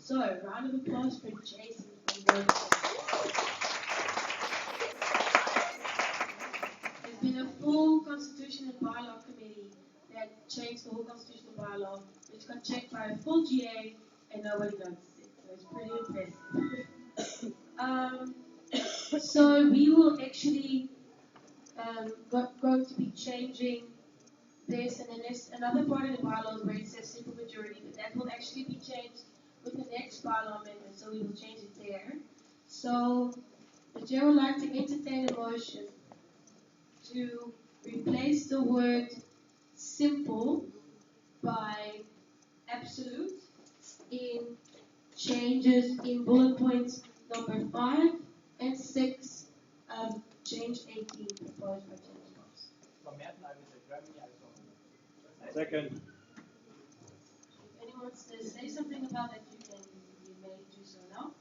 So, round of applause for Jason from Rhodes. There's been a full constitution and bylaw committee that changed the whole constitutional bylaw, which got checked by a full GA and nobody noticed it. So it's pretty impressive. So we will actually going to be changing this, and then there's another part of the bylaws where it says simple majority, but that will actually be changed with the next bylaw amendment, so we will change it there. So the chair would like to entertain a motion to replace the word simple by absolute in changes in bullet points number 5 and 6 of change 18 proposed by James Fox. Second. If anyone wants to say something about that, you may do so now.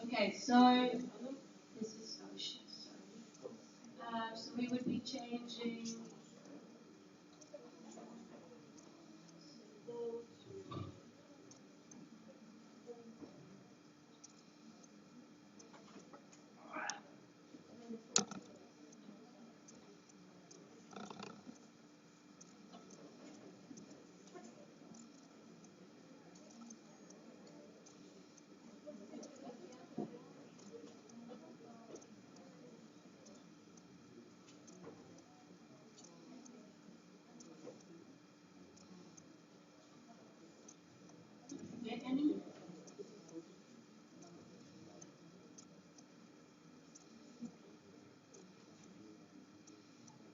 Okay, so this is oh shit, sorry. So we would be changing get any?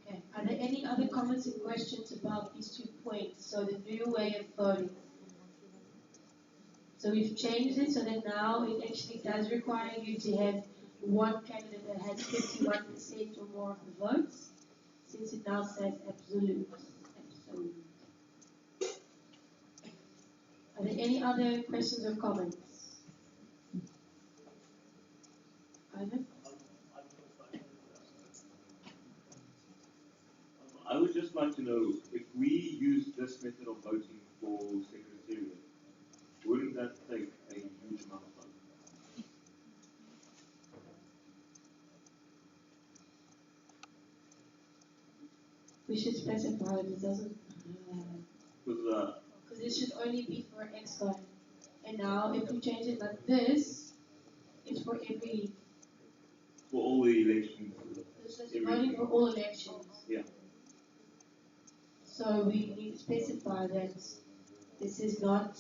Okay. Are there any other comments and questions about these 2 points? So the new way of voting. So we've changed it so that now it actually does require you to have one candidate that has 51% or more of the votes, since it now says absolute. Absolute. Are there any other questions or comments? Ivan? I would just like to know, if we use this method of voting for secretariat, wouldn't that take a huge amount of time? We should specify that it doesn't. Because Because it should only be for EXCO. And now, if we change it like this, it's for every. for all the elections. This is voting for all elections. Yeah. So we need to specify that this is not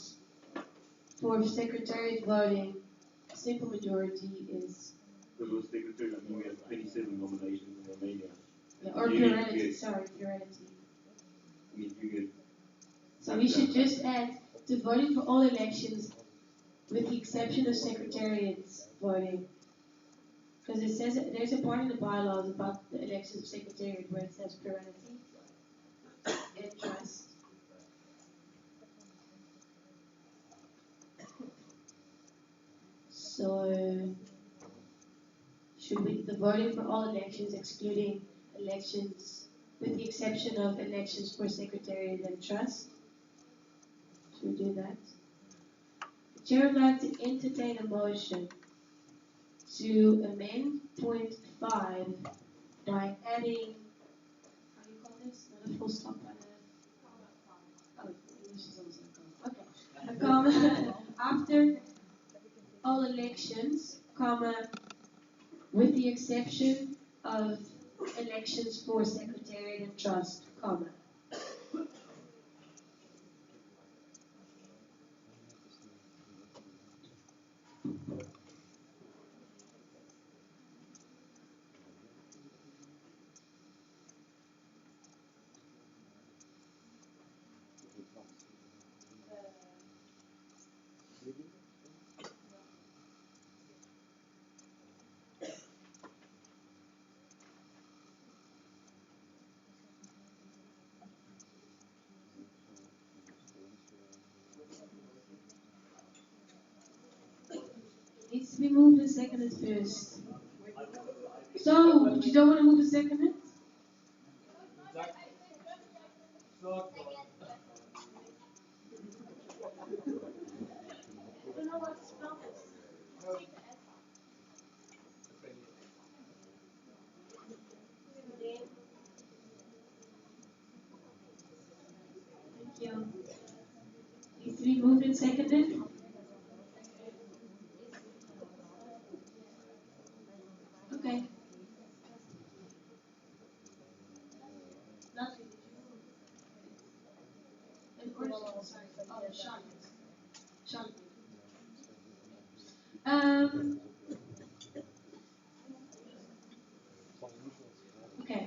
for secretariat voting. Simple majority is. Because with secretariat, I mean, we have 27 nominations in Romania. Yeah, or plurality. Sorry, plurality. I mean, you get. So we should just add to voting for all elections, with the exception of secretariats voting. Because it says there's a part in the bylaws about the elections of secretariat where it says plurality and trust. So should we the voting for all elections excluding elections with the exception of elections for secretariat and trust? Should we do that? The chair would like to entertain a motion to amend point 5 by adding, how do you call this? Not a full stop, but oh, English is also a comma. Okay. A comma after all elections, comma, with the exception of elections for secretariat and trust, comma. To be moved and seconded first. So, you don't want to move and second it? I don't know what to spell this. Thank you. It's to be moved and seconded. Okay. Lovely. And sorry. Oh, Sean. Sean. Um. Okay.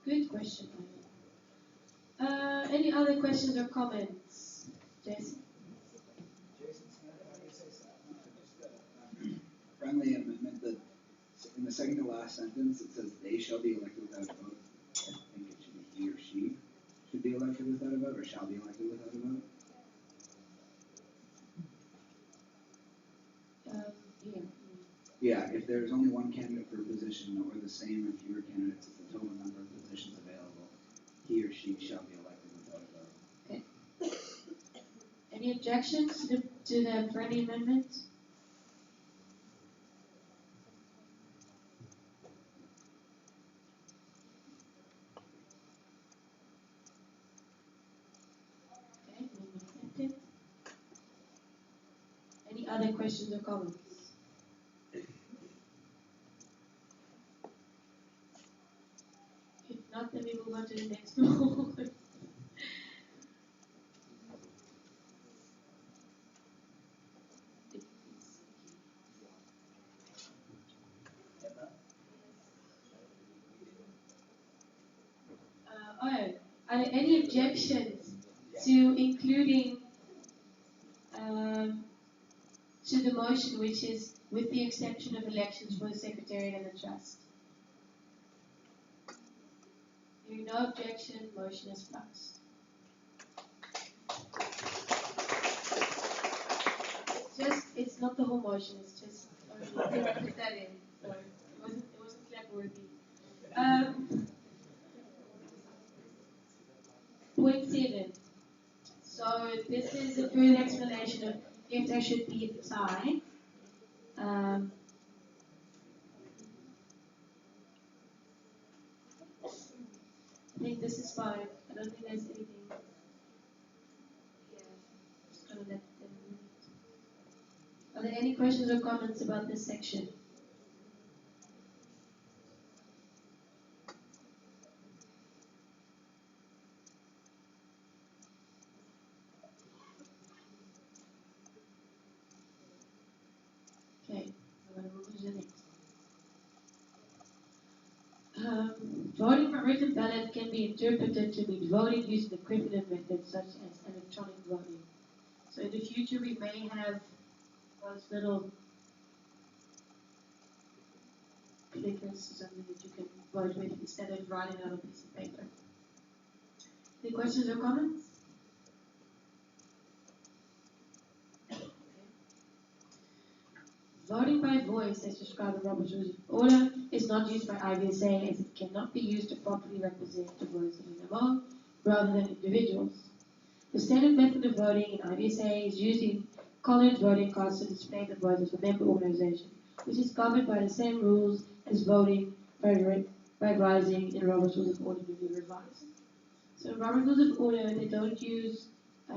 Good question. Any other questions or comments, Jason? Friendly amendment that in the second to last sentence it says they shall be elected without a vote. I think it should be he or she should be elected without a vote, or shall be elected without a vote. Here. Yeah, if there's only one candidate per position, or the same or fewer candidates as the total number of positions available, he or she shall be elected without a vote. Okay. Any objections to the friendly amendment? Okay, amendment accepted. Any other questions or comments? If not, then we move on to the next one. Are there any objections to including to the motion, which is with the exception of elections for the Secretariat and the Trust? Hearing no objection, motion is passed. It's not the whole motion, it's just, I didn't put that in, so it wasn't clap worthy. Point 7. So this is a further explanation of if there should be a tie. I think this is fine. I don't think there's anything. Yeah, just gonna let them read it. Are there any questions or comments about this section? Okay, I'm gonna move to the next. Voting by written ballot can be interpreted to mean voting using equivalent methods such as electronic voting. So in the future we may have those little clickers or something that you can vote with instead of writing out a piece of paper. Any questions or comments? Voting by voice, as described in Robert's Rules of Order, is not used by IVSA as it cannot be used to properly represent the voice of an MO rather than individuals. The standard method of voting in IVSA is using colored voting cards to display the vote of a member organization, which is governed by the same rules as voting by rising in Robert's Rules of Order newly revised. So in Robert's Rules of Order, they don't use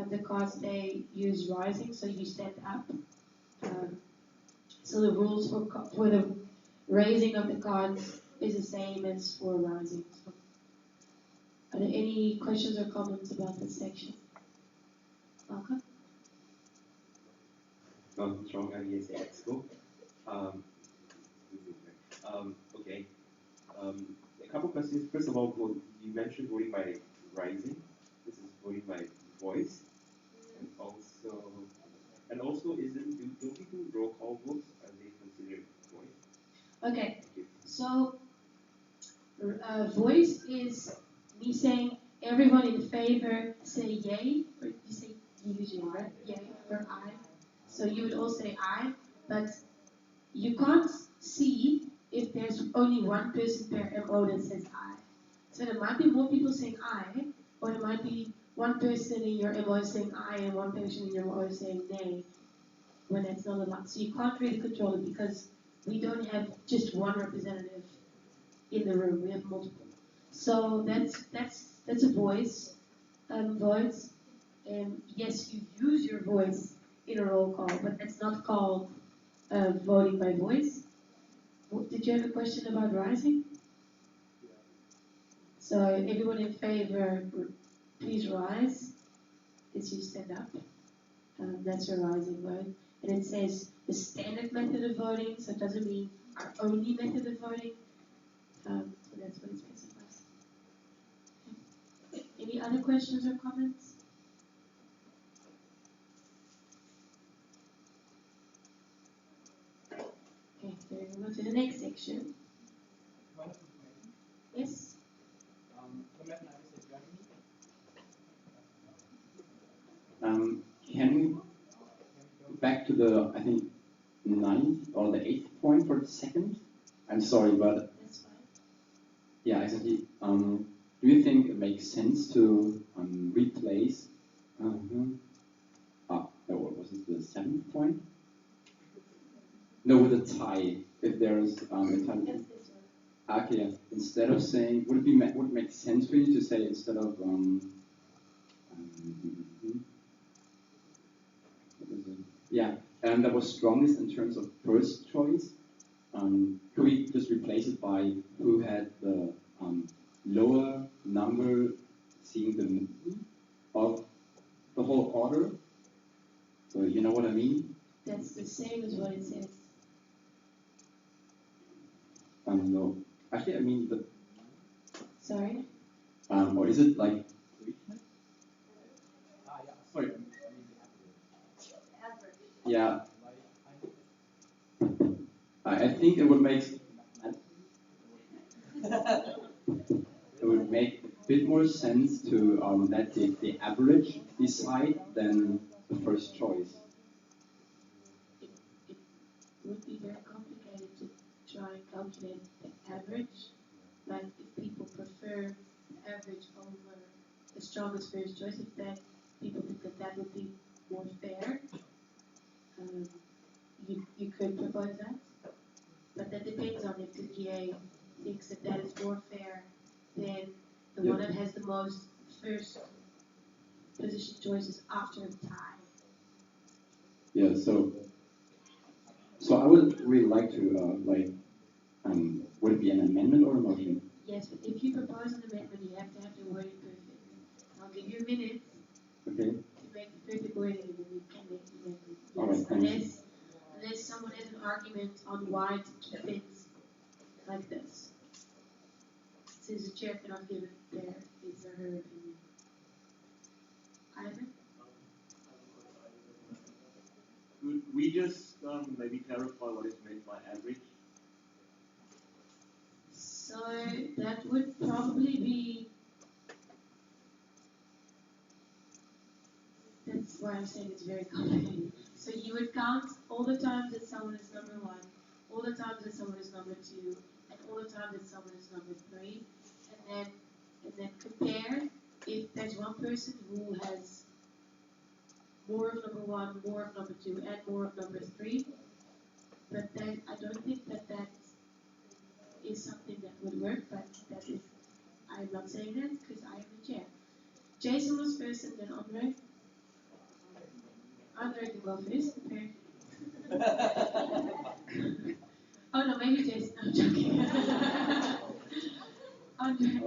the cards, they use rising, so you stand up. So the rules for the raising of the cards is the same as for rising. So, are there any questions or comments about this section? Malcolm? Malcolm Strong, IVSA Expo. Okay. A couple questions. First of all, you mentioned voting by rising. This is voting by voice, and also, don't we do roll call votes? Are they considered voice? Okay. So, voice is me saying everyone in favor say yay, or you say usually, right? Yay or aye. So you would all say aye, but you can't see if there's only one person per MO that says aye. So there might be more people saying aye, or there might be one person in your MO saying aye and one person in your MO saying nay, when that's not allowed. So you can't really control it because we don't have just one representative in the room, we have multiple. So that's a voice vote. And yes, you use your voice in a roll call, but that's not called voting by voice. Did you have a question about rising? So everyone in favor, please rise as you stand up. That's your rising vote. And it says the standard method of voting, so it doesn't mean our only method of voting. So that's what it specifies. Okay. Any other questions or comments? Okay, so we go to the next section. Yes? Can we back to the, I think, ninth or the 8th point for the second? I'm sorry, but That's fine. yeah, exactly. Do you think it makes sense to replace? No, what was it? The 7th point? No, with a tie. If there's a tie. That's this one. Okay, yeah. Instead of saying, would it make sense for you to say instead of what is it? Yeah, that was strongest in terms of first choice. Could we just replace it by who had the lower number seeing the movie of the whole order? So you know what I mean? That's the same as what it says. No. Actually, I mean the. Sorry? Or is it like? Sorry. Yeah. I think it would make. It would make a bit more sense to let the average decide than the first choice. It would be very complicated to try and calculate the average. Like if people prefer the average over the strongest first choice, if that people think that would be more fair, you could propose that. But that depends on if the GA thinks that is more fair than the one that has the most first position choices after a tie. Yeah. So I would really like to would it be an amendment or a motion? Yes, but if you propose an amendment, you have to have the wording perfect. I'll give you a minute Okay. to make the perfect wording, and then you can make the amendment. Yes, All right, thank you. unless someone has an argument on why to keep it like this. Since the chair cannot give it their his or her opinion. Ivan? Could we just maybe clarify what is meant by average? So that would probably be. That's why I'm saying it's very complicated. So you would count all the times that someone is number one, all the times that someone is number two, and all the times that someone is number three, and then compare if there's one person who has more of number one, more of number two, and more of number three. But then I don't think that is something that would work, but that is, I'm not saying that because I am the chair. Jason was first and then Andre. Andre can go first, okay. Oh no, maybe Jason, I'm joking. Andre.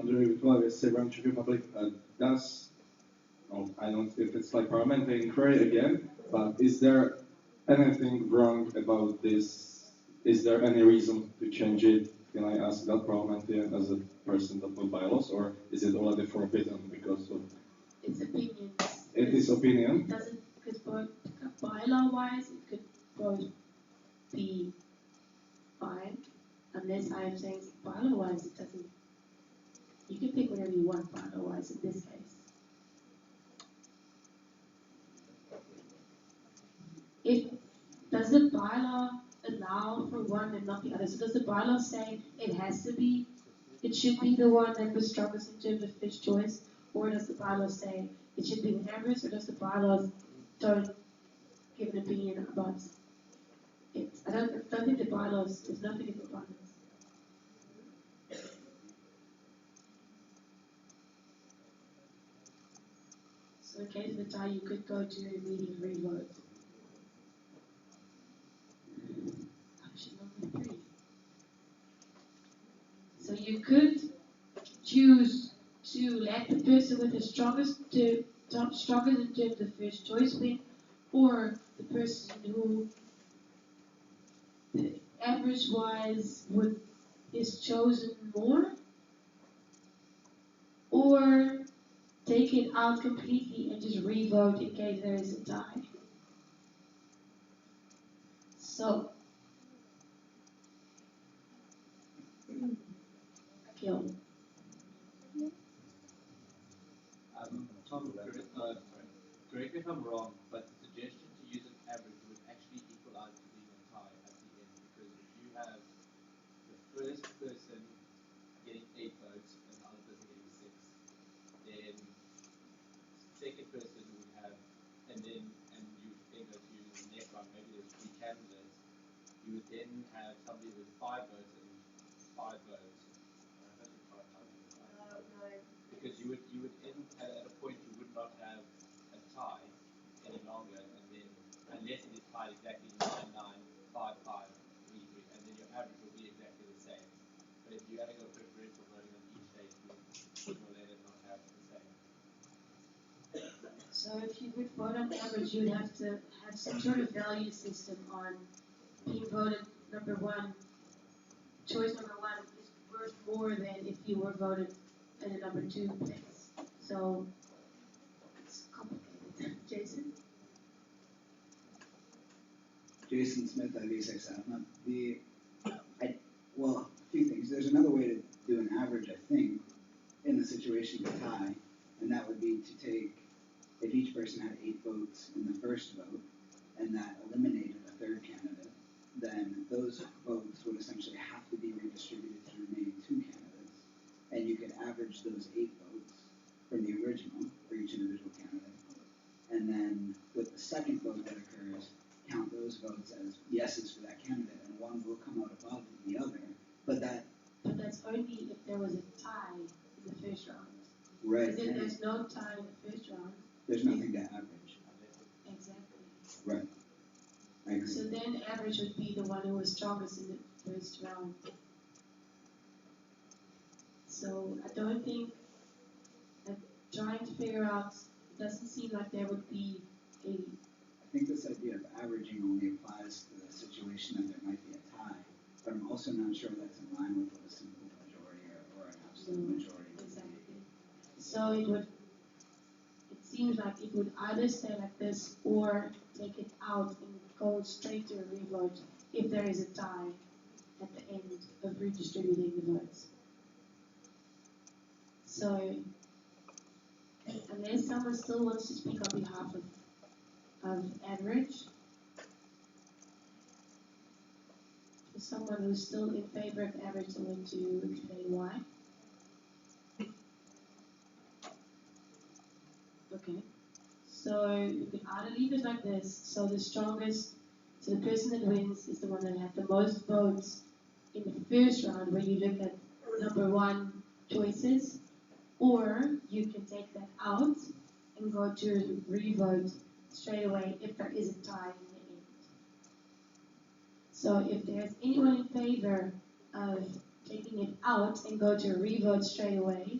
Andre Severin Czech Republic I don't know if it's like parliamentary inquiry again, but is there anything wrong about this? Is there any reason to change it? Can I ask that parliamentarian as a person that will bylaws, or is it already forbidden because of? It's opinions. It is opinion. It doesn't, because bylaw wise, it could both be fine, unless I'm saying bylaw wise, it doesn't. You can pick whatever you want bylaw wise in this case. If bylaw allow for one and not the other? So does the bylaw say it should be the one that was strongest in terms of first choice, or does the bylaw say it should be the average, or does the bylaws don't give an opinion about it? I don't think the bylaws, there's nothing in the bylaws. So in case of a tie, you could go to a immediate revote. Option number 3. So you could choose to let the person with the strongest in terms of first choice win, or the person who average wise is chosen more, or take it out completely and just revote in case there is a tie. So, Kill. Tom, correct me if I'm wrong, but the suggestion to use an average would actually equal out to being a tie at the end, because if you have the first person getting 8 votes and the other person getting 6, then second person would have, and you then go to the next round, maybe there's 3 candidates, you would then have somebody with 5 votes and 5 votes. Because you would end at a point you would not have a tie any longer, and then unless it is tied exactly 9-9, 5-5, 3-3, and then your average will be exactly the same. But if you had to go preferential voting on each stage, you would sooner or later not have the same. So if you would vote on average, you would have to have some sort of value system on being voted number 1. Choice number 1 is worth more than if you were voted in a number 2 place. So it's complicated. Jason? Jason Smith, IVSA. Well, a few things. There's another way to do an average, I think, in the situation of a tie, and that would be to take, if each person had 8 votes in the first vote, and that eliminated a third candidate, then those votes would essentially have to be redistributed to the remaining 2 candidates, and you could average those 8 votes from the original for each individual candidate, and then with the second vote that occurs, count those votes as yeses for that candidate, and one will come out above the other, but that's only if there was a tie in the first round. right, Because if there's no tie in the first round, there's nothing to average. exactly. Right. I agree. So then average would be the one who was strongest in the first round. So I don't think, trying to figure out, it doesn't seem like there would be a, I think this idea of averaging only applies to the situation that there might be a tie, but I'm also not sure that's in line with what a simple majority or an absolute majority would be. exactly. So it seems like it would either stay like this or take it out and go straight to a revote if there is a tie at the end of redistributing the votes. So, unless someone still wants to speak on behalf of average, for someone who's still in favor of average, I want to explain why. Okay. So you can either leave it like this, so the person that wins is the one that had the most votes in the first round where you look at number 1 choices, or you can take that out and go to revote straight away if there is a tie in the end. So if there's anyone in favor of taking it out and go to a revote straight away,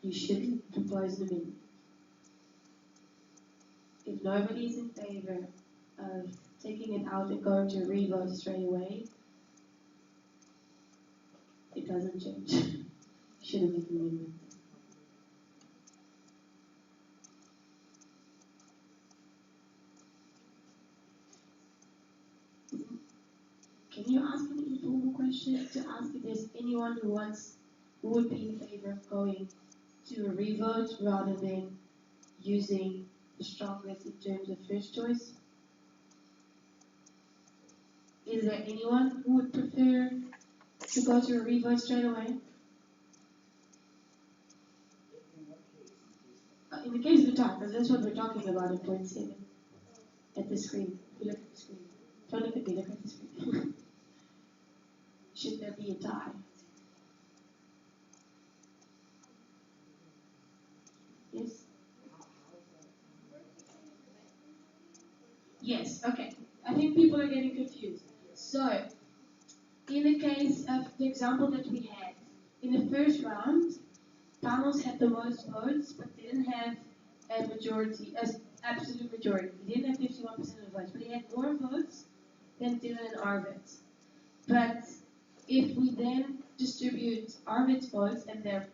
you should propose an amendment. If nobody is in favor of taking it out and going to a revote straight away, it doesn't change. You shouldn't make an amendment. Can you ask an informal question to ask if there's anyone who would be in favor of going to a revote rather than using the strongest in terms of first choice? Is there anyone who would prefer to go to a revote straight away? In the case of the tie, because that's what we're talking about in point 7. At the screen. If you look at the screen. Don't look at me, look at the screen. Should there be a tie? Yes? Yes, okay. I think people are getting confused. So, in the case of the example that we had, in the first round, panels had the most votes, but didn't have a majority, as absolute majority. He didn't have 51% of the votes, but he had more votes than Dylan and Arvid. But if we then distribute Arvid's votes, and there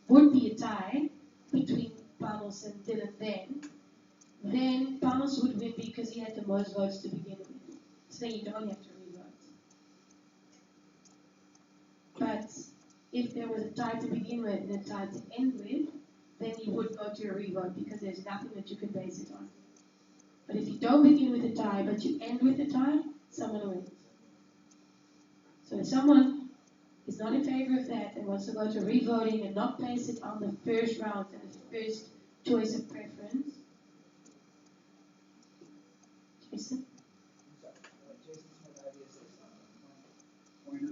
would be a tie between Panos and Dylan then Panos would win because he had the most votes to begin with. So then you don't have to re-vote. But if there was a tie to begin with and a tie to end with, then you would go to a re-vote because there's nothing that you can base it on. But if you don't begin with a tie but you end with a tie, someone wins. So if someone is not in favor of that and wants to go to re-voting and not base it on the first round and the first choice of preference, Jason? Point of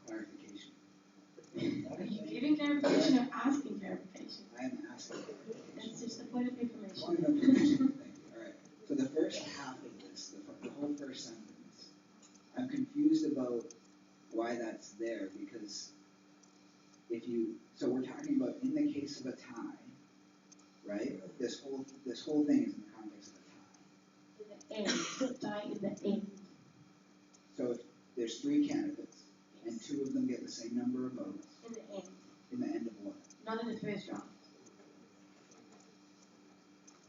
clarification. Are you giving clarification or asking clarification? I am asking. That's just a point of information. Point of information. Thank you. All right. So the first half of this, the whole first sentence, I'm confused about why that's there because so we're talking about in the case of a tie, right? This whole thing is in the context of a tie. In the end, tie in the end. So if there's 3 candidates and 2 of them get the same number of votes. In the end. In the end of what? Not in the first round.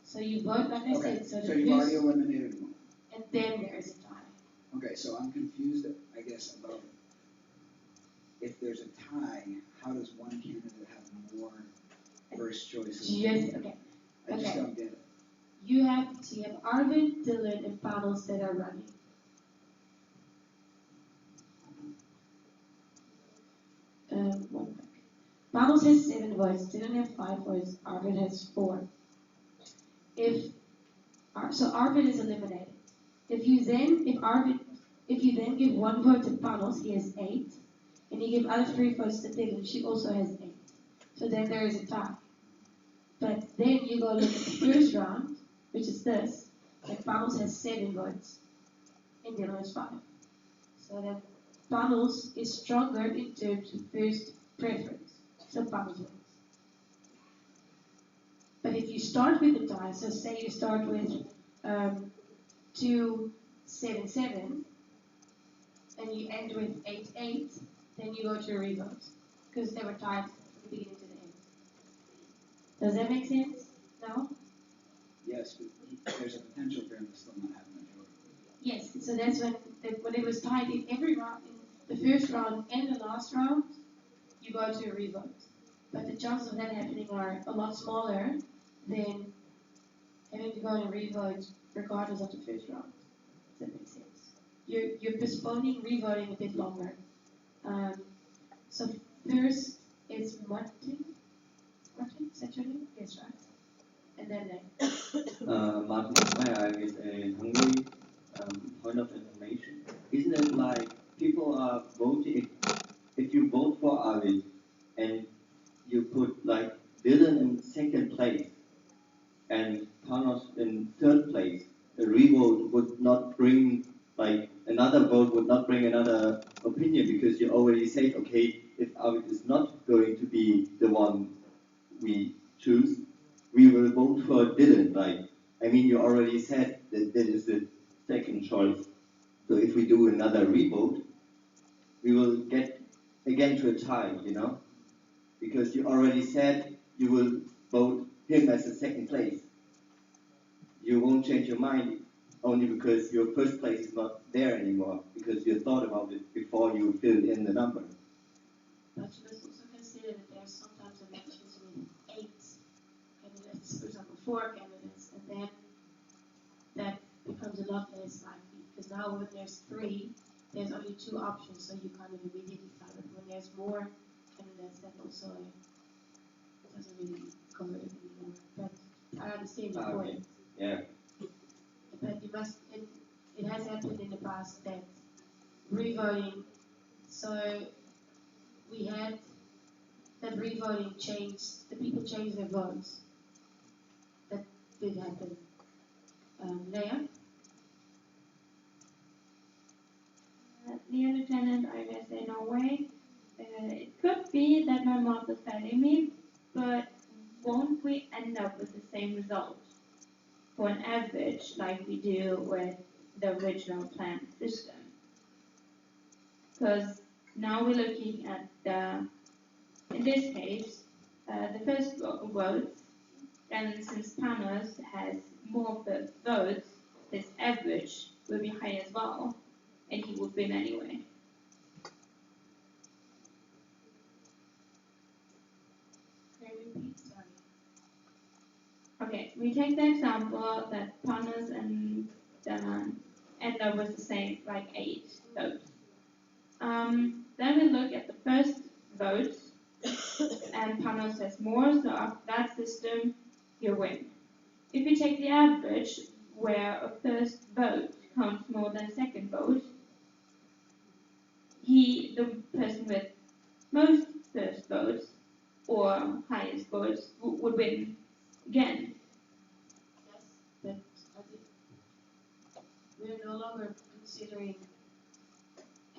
So you vote, like I said, so you've already eliminated one. And then there is a tie. Okay, so I'm confused, I guess, about if there's a tie, how does one candidate have more first choices? Okay. I just don't get it. You have Arvid, Dylan, and Panos that are running. One back. Panos has 7 votes, Dylan has 5 votes, Arvid has 4. So Arvid is eliminated. If you then give 1 vote to Panos, he has 8, and you give other 3 votes to Dylan, she also has 8. So then there is a tie. But then you go look at the first round, which is this, and Panos has 7 votes, and Dylan has 5. So then Panos is stronger in terms of first preference. So Panos wins. But if you start with a tie, so say you start with 2, 7, 7, and you end with 8, 8, then you go to a revote. Because they were tied from the beginning to the end. Does that make sense? No? Yes, but there's a potential for him to still not have a majority. Yes, so that's when it was tied in every round, in the first round and the last round, you go to a revote. But the chances of that happening are a lot smaller than having to go on a revote regardless of the first round. Does that make sense? You're postponing revoting a bit longer. So first is Martin. Martin, is that your name? Yes, right. And then Martin Meyer is a hungry point of information. Isn't it like people are voting, if you vote for Arvid and you put like Dylan in second place and Panos in third place, a revote would not bring, like another vote would not bring another opinion because you already said, okay, if Arvid is not going to be the one we choose, we will vote for Dylan. Like, I mean, you already said that that is the second choice. So if we do another revote, we will get again to a tie, you know? Because you already said you will vote him as a second place. You won't change your mind only because your first place is not there anymore, because you thought about it before you filled in the number. But you must also consider that there are sometimes elections with 8 candidates, for example 4 candidates, and then that becomes a lot less likely because because now when there's 3, there's only 2 options, so you kind of immediately find it. When there's more candidates, that also doesn't really go anymore. But I understand your point. Yeah. But you must, it has happened in the past that revoting, so we had that revoting changed, the people changed their votes. That did happen. Leah? Near Lieutenant IVSA Norway. It could be that my math is failing me, but won't we end up with the same result for an average like we do with the original planned system? Because now we're looking at in this case, the first votes, and since Panos has more first votes, his average will be high as well, and he would win anyway. Can you repeat? Sorry. Okay, we take the example that Panos and Daman end up with the same, like 8 votes. Then we look at the first votes, and Panos has more, so after that system, you win. If you take the average, where a first vote counts more than a second vote, the person with most first votes or highest votes would win again. Yes, but we're no longer considering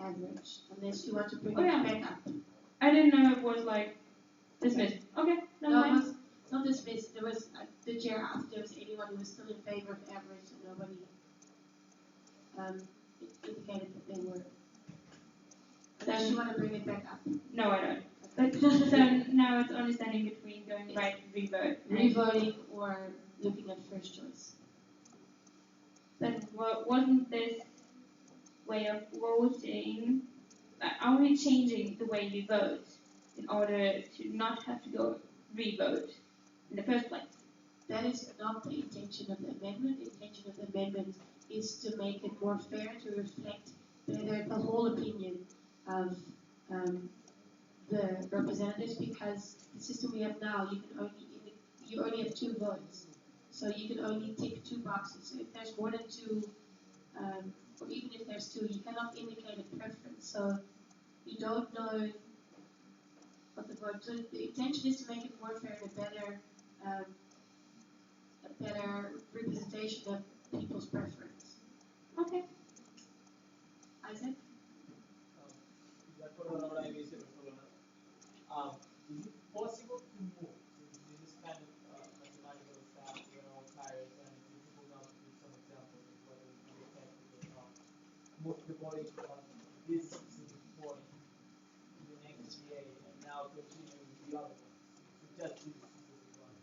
average, unless you want to bring it back up. I didn't know it was like dismissed. Okay, No, no, it was not dismissed. There was the chair asked if there was anyone who was still in favor of average, and nobody indicated that they were. Unless you want to bring it back up. No, I don't. But so now it's only standing between going right to revote. Revoting or looking at first choice. But wasn't this way of voting, are we changing the way you vote in order to not have to go revote in the first place? That is not the intention of the amendment. The intention of the amendment is to make it more fair, to reflect the whole opinion of the representatives, because the system we have now, you only have 2 votes. So you can only tick 2 boxes. So if there's more than 2, or even if there's 2, you cannot indicate a preference. So you don't know what the vote. So the intention is to make it more fair and a better representation of people's preference. Okay. Isaac? Is it possible to move this kind of mathematical stuff? We're all tired, and it's difficult now to give some examples of whether it will be effective or not. Move the voting from this specific point to the next GA, and now continue with the other ones. To just this specific one.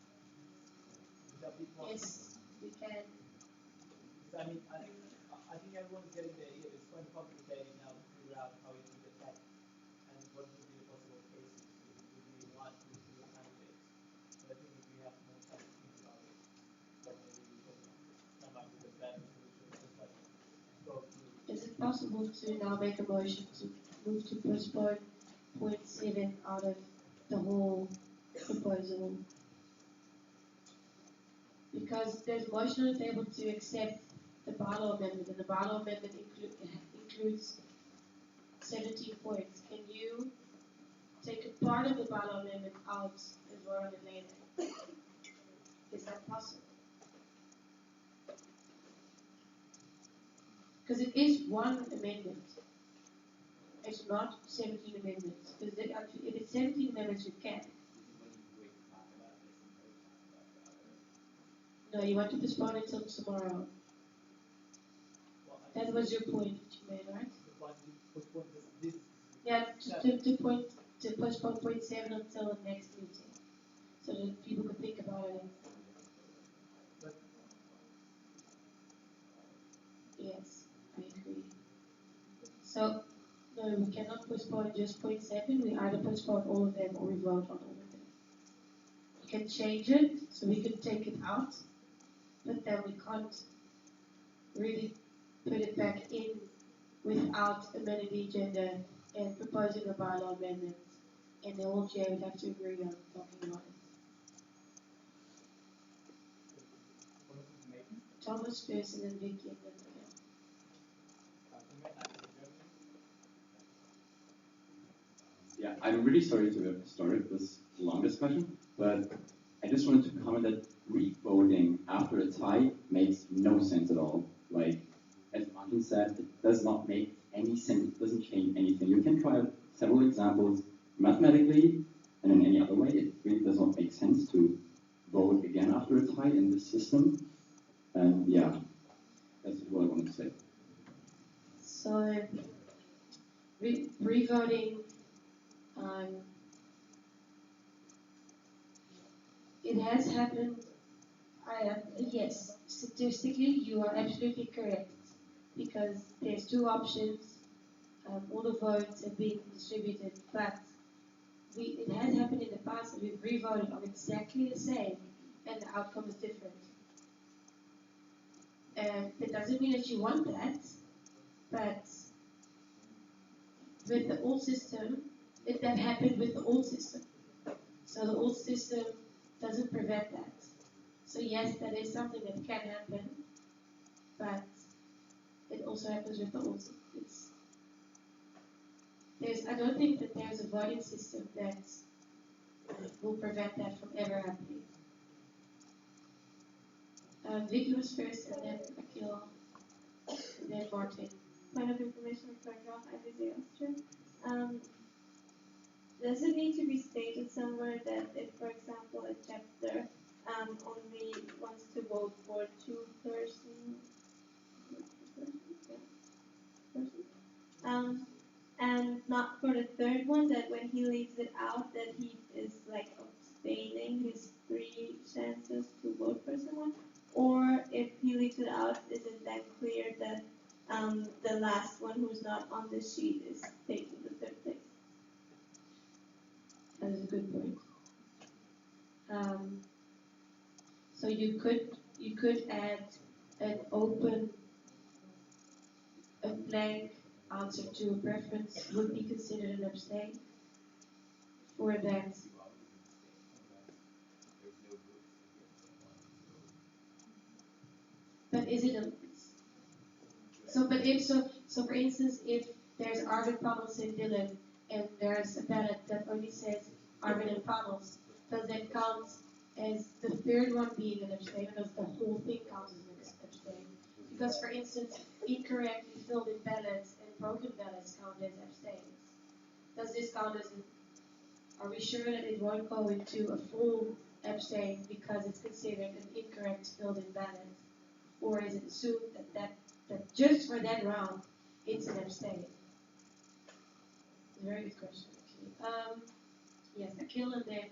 Would that be possible? Yes, we can. I mean, I think everyone's getting the idea. It's quite complicated now to figure out how it would affect and what would be the possible cases if we want to see the candidates. But I think if we have more time to think about it, then maybe we can come up with a better solution. Just like go through. Is it possible to now make a motion to move to postpone point 7 out of the whole proposal? Because there's a motion on the table to accept the bylaw amendment, and the bylaw amendment includes 17 points. Can you take a part of the bylaw amendment out and vote on it later? Is that possible? Because it is one amendment. It's not 17 amendments. Because if it's 17 amendments, you can. No, you want to postpone it until tomorrow. That was your point that you made, right? Yeah, to postpone point 7 until the next meeting, so that people could think about it. Yes, I agree. So, no, we cannot postpone just point 7. We either postpone all of them or we vote on all of them. We can change it, so we can take it out, but then we can't really put it back in without amending the agenda and proposing a bylaw amendment, and the whole chair would have to agree on talking about it. Thomas first and then Vicky and then Yeah, I'm really sorry to have started this long discussion, but I just wanted to comment that re-voting after a tie makes no sense at all. Like, as Martin said, it does not make any sense, it doesn't change anything. You can try several examples mathematically and in any other way. It really does not make sense to vote again after a tie in this system. And yeah, that's what I wanted to say. So, re-voting, it has happened. Yes, statistically, you are absolutely correct because there's two options. All the votes have been distributed, but it has happened in the past that we've re-voted on exactly the same, and the outcome is different. That doesn't mean that you want that, but with the old system, that happened with the old system. So the old system doesn't prevent that. So yes, that is something that can happen, but it also happens with the old system. I don't think that there's a voting system that will prevent that from ever happening. Vicky was first, and then Akil, and then Martin. Point of information for IVSA. Does it need to be stated somewhere that if, for example, a chapter only wants to vote for two persons, and not for the third one, that when he leaves it out, that he is like abstaining his 3 chances to vote for someone? Or if he leaves it out, is it then clear that the last one who's not on the sheet is taking the third place? That is a good point. So you could add an a blank answer to a preference would be considered an abstain for that. But is it a so for instance, if there's Arvid, Panels, and Dylan, and there's a ballot that only says Arvid and Panels, does that count as the third one being an abstain, or does the whole thing count as an abstain? Because, for instance, incorrectly filled in ballots and broken ballots count as abstains. Does this count as are we sure that it won't go into a full abstain because it's considered an incorrect filled in ballot? Or is it assumed that just for that round, it's an abstain? It's a very good question, actually. Yes, Akil, and then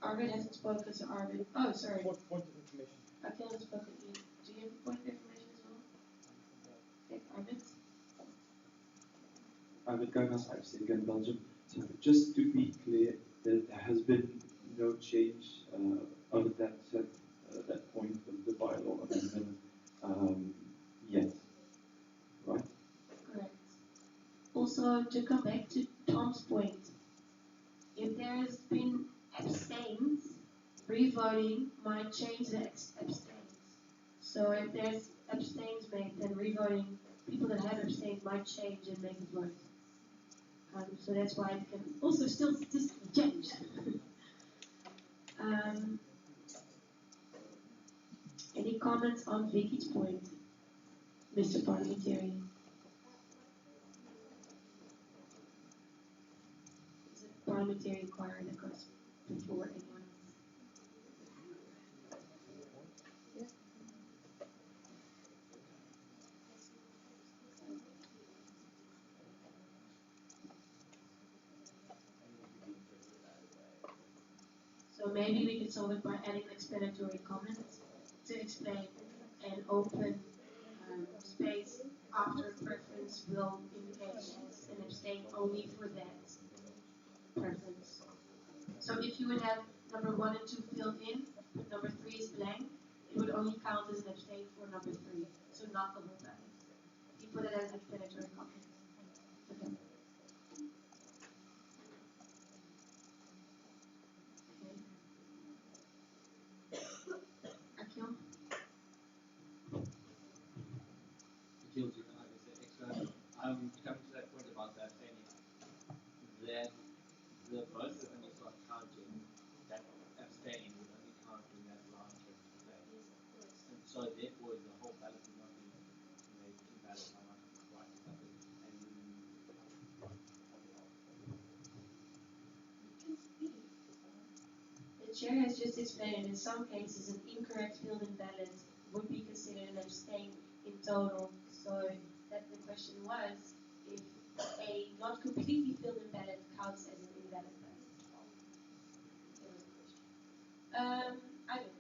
Arvid hasn't spoken, so Arvid. Oh, sorry. Point of information. Akil hasn't spoken. Do you have a point of information as well? Okay, Arvid. Arvid Garnas, I'm sitting in Belgium. So just to be clear, there has been no change other than that point of the bylaw amendment yet, right? Correct. Also, to come back to Tom's point, if there has been abstains, re-voting might change the abstains. So if there's abstains made, then re-voting, people that have abstained might change and make the vote. So that's why it can also still statistically change. Any comments on Vicky's point, Mr. Parliamentary? Is it parliamentary inquiry that goes before anyone else? So maybe we can solve it by adding explanatory comments to explain an open space after preference will indicate yes and abstain only for that preference. So if you would have number 1 and 2 filled in, but number 3 is blank, it would only count as an abstain for number 3, so not the whole ballot. put it as explanatory comment. Okay. Akil? Kills you, I guess, extra. Coming to that point about the abstaining, that the vote would only start counting, that abstain would only count when that round came to play. And so therefore the whole ballot would not be made invalid. I might write it up and The chair has just explained in some cases an incorrect filled in ballot would be considered an abstain in total. So that the question was if a not completely filled in ballot counts as an invalid ballot. That was the question. I don't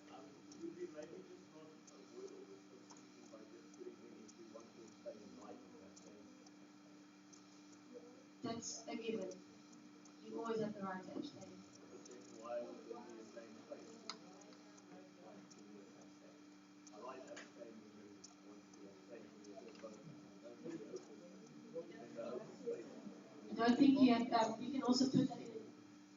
know. Could we maybe just not avoid all this confusion by just putting in if we want to abstain in light of that thing? That's a given. You always have the right to abstain. But then why would there be a same place? I write abstain because I want to abstain from the first vote. Don't be open. Then the open space. I don't think you have, you can also put that in an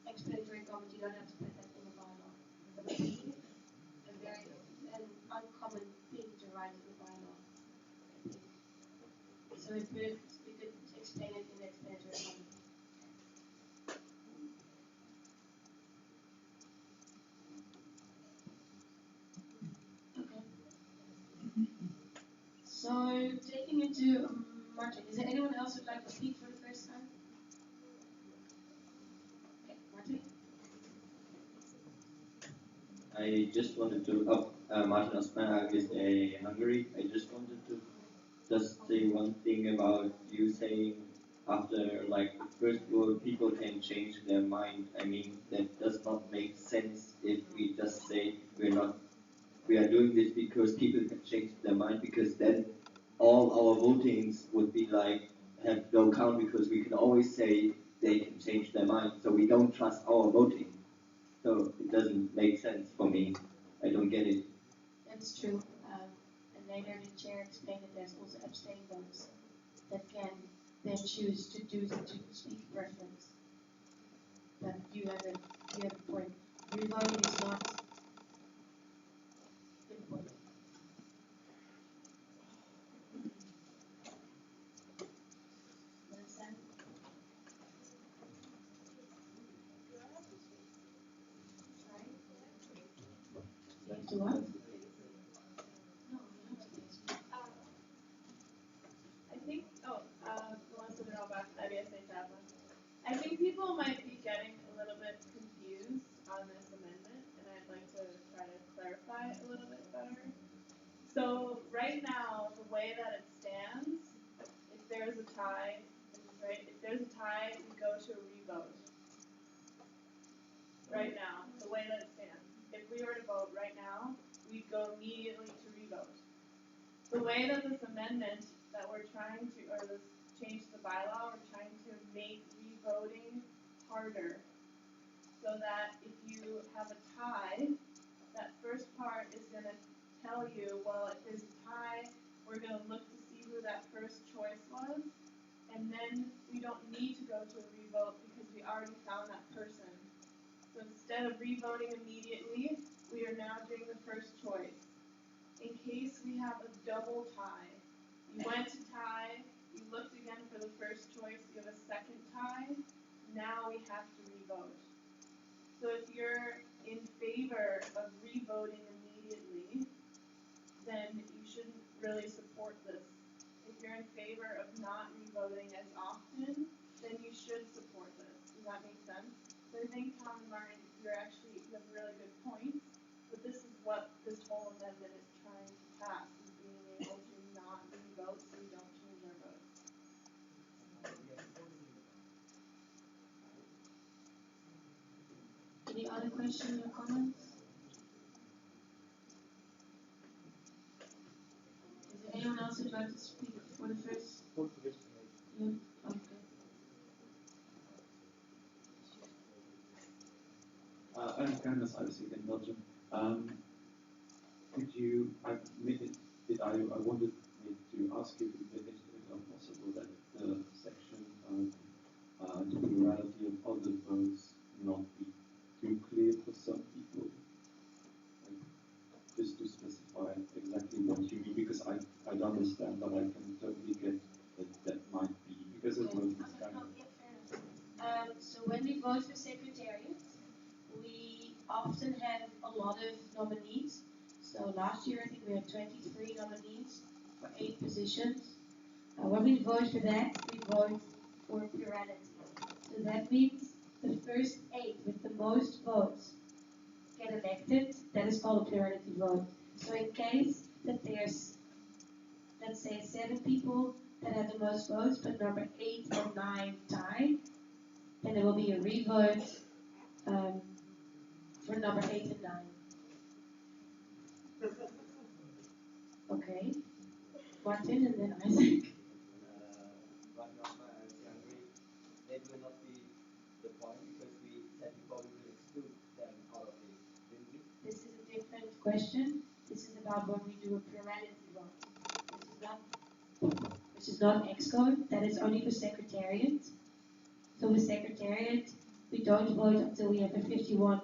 explanatory comment, you don't have to put that in the bylaw. But I think it's a very, an uncommon thing to write in the bylaw, I think. So we could explain it in the explanatory comment. Okay. So, taking it to Martin, is there anyone else who'd like to speak for the first time? Okay, Martin? I just wanted to, Martin Osman is a Hungary. I just wanted to just say one thing about you saying after like the first vote people can change their mind. I mean that does not make sense if we just say we are doing this because people can change their mind, because then all our votings would be like have no count, because we can always say they can change their mind, so we don't trust our voting. So it doesn't make sense for me. I don't get it. That's true. And later the chair explained that there's also abstain votes that can then choose to speak preference. But you have a point. Revoting is not important. Understand? Sorry? You have to what? No, you have to answer. I think, Melissa Novak, IVSA chaplain. I think people might be getting a little bit confused on this amendment, and I'd like to try to clarify it a little bit better. So right now, the way that it stands, if there's a tie, right, if there's a tie, we go to a revote. Right now, the way that it stands. If we were to vote right now, we'd go immediately to revote. The way that this amendment that we're trying to, or this change to the bylaw, we're trying to make revoting harder. So that if you have a tie, that first part is going to tell you, well, if there's a tie, we're going to look to see who that first choice was. And then we don't need to go to a revote because we already found that person. So instead of revoting immediately, we are now doing the first choice. In case we have a double tie, you went to tie, you looked again for the first choice, you have a second tie, now we have to revote. So if you're in favor of revoting immediately, then you shouldn't really support this. If you're in favor of not revoting as often, then you should support this. Does that make sense? So I think, Tom and Martin, you have really good points, but this is what this whole amendment is trying to pass, is being able to not revote so we don't change our votes. Any other questions or comments? Is there anyone else who'd like to speak for the first? You? Okay. I'm Candace, I was in Belgium. I've I wanted to ask you if it is possible that the section the plurality of other votes not be too clear for some people. Like, just to specify exactly what you mean, because I don't understand, but I can totally get that might be because it was this kind of. So when we vote for secretariat, we often have a lot of nominees. So last year I think we had 23 nominees for 8 positions. When we vote for that, we vote for plurality. So that means the first 8 with the most votes get elected. That is called a plurality vote. So in case that there's, let's say, 7 people that have the most votes, but number 8 and 9 tie, then there will be a revote for number 8 and 9. Okay. Martin and then Isaac. Right now, I agree. That will not be the point because we said before we will exclude them out of it, didn't we? This is a different question. This is about when we do a plurality vote. This is not Excode. That is only for secretariat. So with secretariat, we don't vote until we have a 51%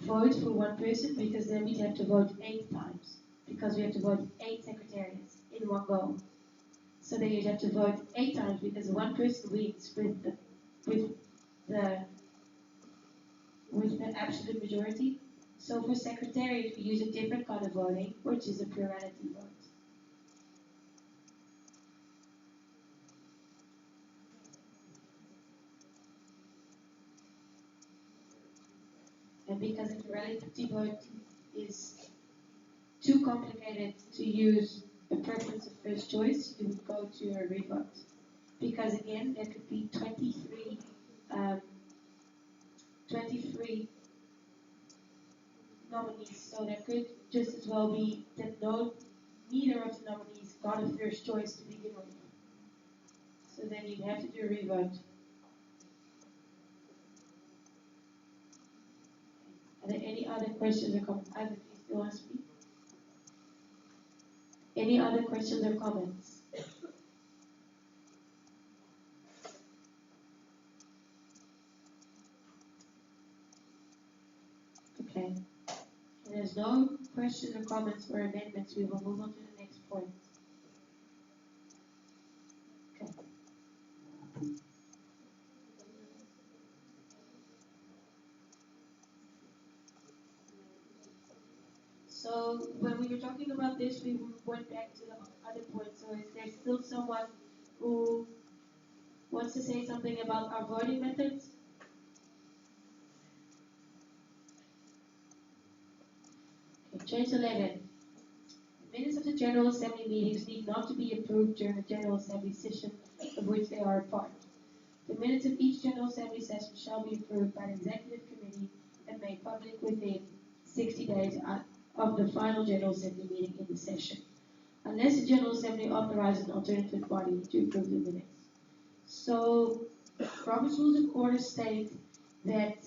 vote for one person, because then we'd have to vote 8 times, because we have to vote 8 secretariats in one go. So then you'd have to vote 8 times because one person wins with the absolute majority. So for secretariat, we use a different kind of voting, which is a plurality vote. And because a plurality vote is too complicated to use a preference of first choice, you would go to a revote. Because again, there could be 23 nominees, so there could just as well be that neither of the nominees got a first choice to begin with. So then you'd have to do a revote. Are there any other questions or comments? Isaac, do you still want to speak? Any other questions or comments? Okay. If there's no questions or comments or amendments, we will move on to the next point. Okay. So when we were talking about this, we went back to the other point. So is there still someone who wants to say something about our voting methods? Okay, change 11. The minutes of the General Assembly meetings need not to be approved during the General Assembly session of which they are a part. The minutes of each General Assembly session shall be approved by the Executive Committee and made public within 60 days of the final General Assembly meeting in the session, unless the General Assembly authorizes an alternative body to approve the minutes. So, Robert's Rules of Order state that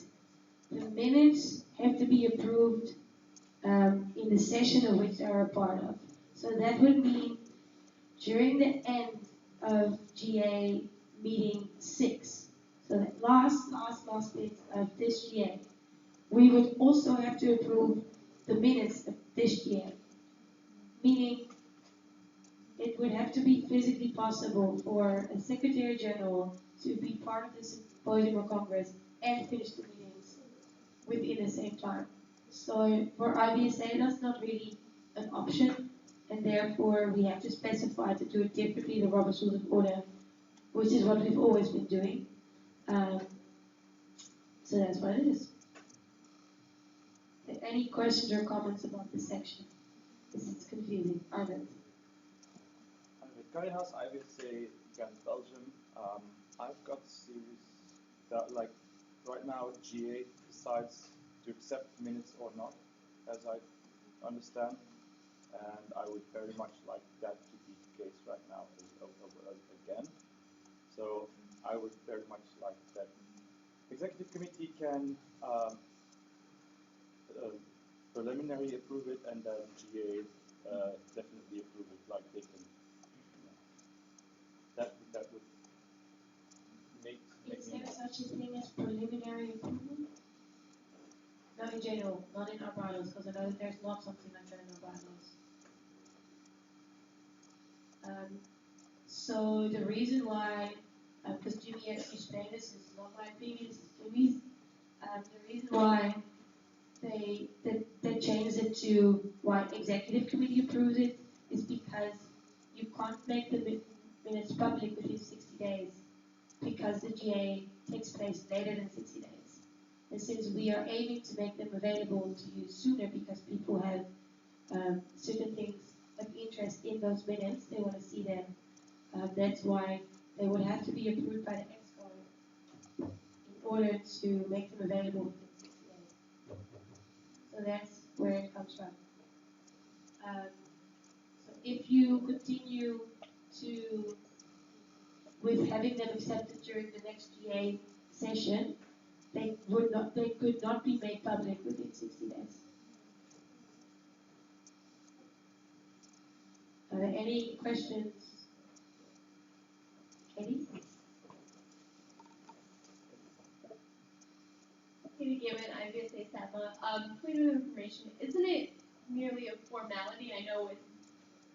the minutes have to be approved in the session of which they are a part of. So that would mean during the end of GA meeting 6, so that last bit of this GA, we would also have to approve the minutes of this GA, meaning it would have to be physically possible for a Secretary General to be part of the symposium or congress and finish the meetings within the same time. So for IVSA, that's not really an option, and therefore we have to specify to do it differently, the Robert's Rules of Order, which is what we've always been doing. So that's what it is. Any questions or comments about this section? This is confusing. Arvid. Carryhouse IVSA against Belgium. I've got a series that, like, right now GA decides to accept minutes or not, as I understand, and I would very much like that to be the case right now again. So I would very much like that Executive Committee can preliminary approve it and then GA definitely approve it, like they can. That would make Is me. there such a thing as preliminary approval? Not in general, not in our bylaws, because I know that there's not something like that in our bylaws. So the reason why, because Jimmy actually explained this, is not my opinion, this is Jimmy's. The reason why they changed it to why executive committee approves it is because you can't make the minutes public within 60 days because the GA takes place later than 60 days. And since we are aiming to make them available to use sooner because people have certain things of interest in those minutes, they want to see them. That's why they would have to be approved by the EXCO in order to make them available within 60 days. So that's where it comes from. So if you continue with having them accepted during the next GA session, they could not be made public within 60 days. Are there any questions? Katie? Katie Gibbon, IVSA SAPA. Point of information, isn't it merely a formality? I know with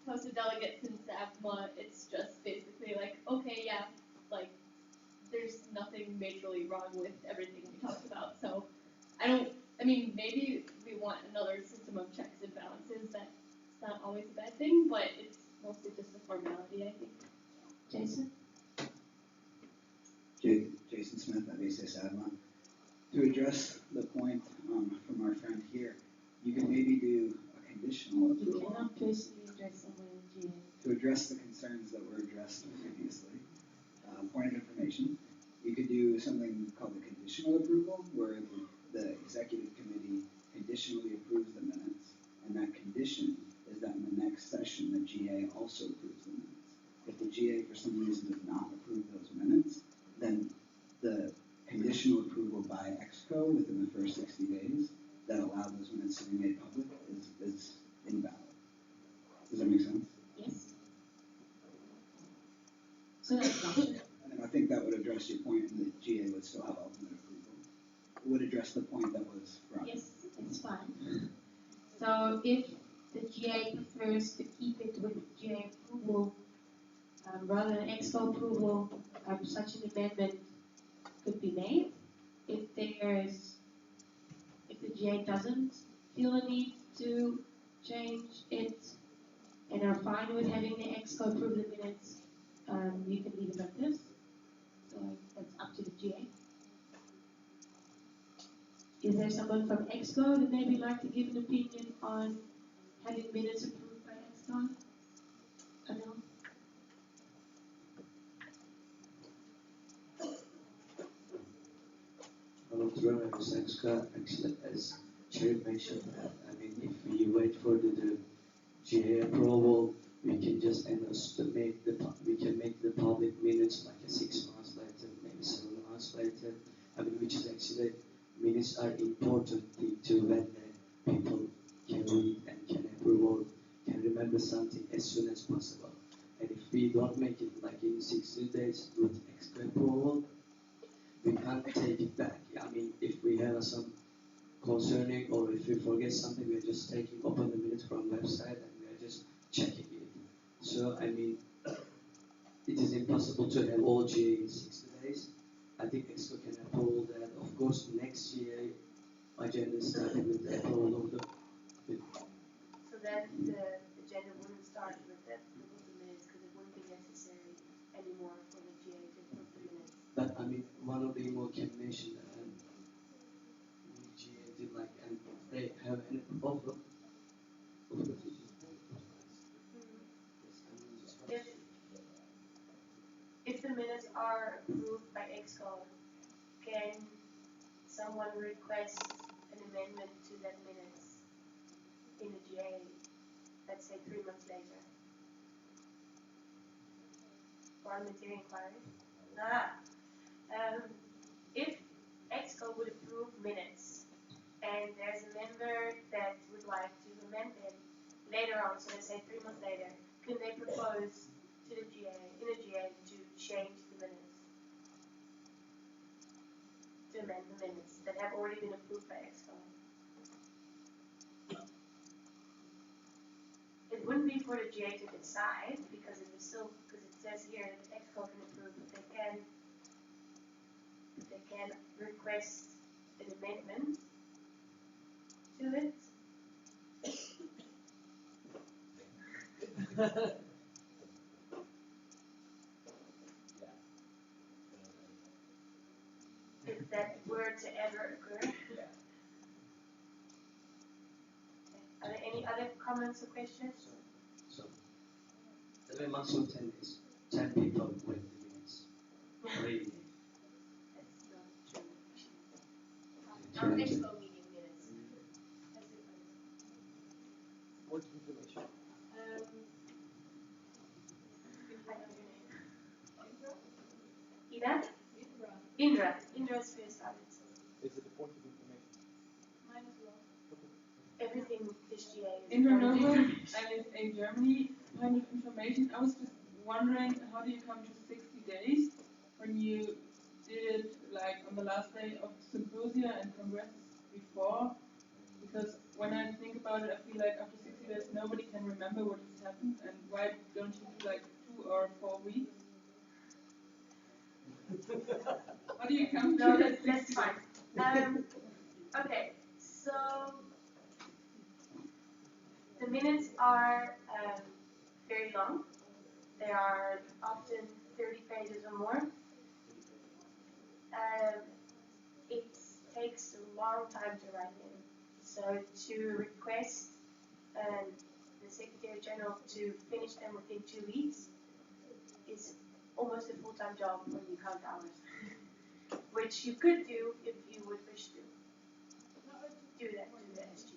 House of Delegates and SAPMA, it's just basically like, okay, yeah, like, there's nothing majorly wrong with everything we talked about. So, maybe we want another system of checks and balances. That's not always a bad thing, but it's mostly just a formality, I think. Jason? Jason Smith, IVSA SAPMA. To address the point from our friend here, you can maybe do a conditional approval. You cannot personally address someone in GA. To address the concerns that were addressed previously, point of information, you could do something called a conditional approval, where the executive committee conditionally approves the minutes, and that condition is that in the next session, the GA also approves the minutes. If the GA for some reason does not approve those minutes, then the conditional approval by EXCO within the first 60 days that allow those minutes to be made public is invalid. Does that make sense? Yes. So that's an option. And I think that would address your point, and the GA would still have ultimate approval. It would address the point that was brought. Yes, it's fine. So if the GA prefers to keep it with GA approval rather than EXCO approval, such an amendment could be made. If the GA doesn't feel a need to change it and are fine with having the EXCO approve the minutes, you can leave it like this. So that's up to the GA. Is there someone from EXCO that maybe like to give an opinion on having minutes approved by EXCO? Anil? Hello, Trevor, as EXCO, actually, as Chair mentioned, if we wait for the GA approval, we can just we can make the public minutes like 6 months later, maybe 7 months later. Which is actually minutes are important thing to when the people can read and can approve or can remember something as soon as possible. And if we don't make it like in 60 days with extra approval, we can't take it back. If we have some concerning or if we forget something, we're just open the minutes from website and we're just checking it. So it is impossible to have all GA in 60 days. I think EXCO can approve that. Of course, next year agenda started with the approval of the. So then the agenda wouldn't start with the approval of the minutes because it wouldn't be necessary anymore for the GA to approve the minutes. But one of the email can mention that GA did and they have any problem. If the minutes are approved by EXCO, can someone request an amendment to that minutes in the GA, let's say 3 months later? Parliamentary inquiry? If EXCO would approve minutes and there's a member that would like to amend them later on, so let's say 3 months later, can they propose to the GA, in the GA, to change the minutes? To amend the minutes that have already been approved by EXCO? It wouldn't be for the GA to decide, because it is still, because it says here that EXCO can approve, but they can request an amendment to it. If that were to ever occur. Are there any other comments or questions? So, the maximum 10 is 10 people with the minutes. Really? That's not true. Our expo meeting minutes. That's it. What information? I know your name. Ida? Indra. Indra's first out. Is it a point of information? Mine as well. Everything this GA is In important. Renova, I live in Germany, kind of information. I was just wondering, how do you come to 60 days when you did it like on the last day of symposia and congress before? Because when I think about it, I feel like after 60 days nobody can remember what has happened, and why don't you do like 2 or 4 weeks? How do you come to No, it? that's fine. Okay, so the minutes are very long. They are often 30 pages or more. It takes a long time to write them. So to request the Secretary General to finish them within 2 weeks is almost a full-time job when you count hours, which you could do if you would wish to do that to the SG.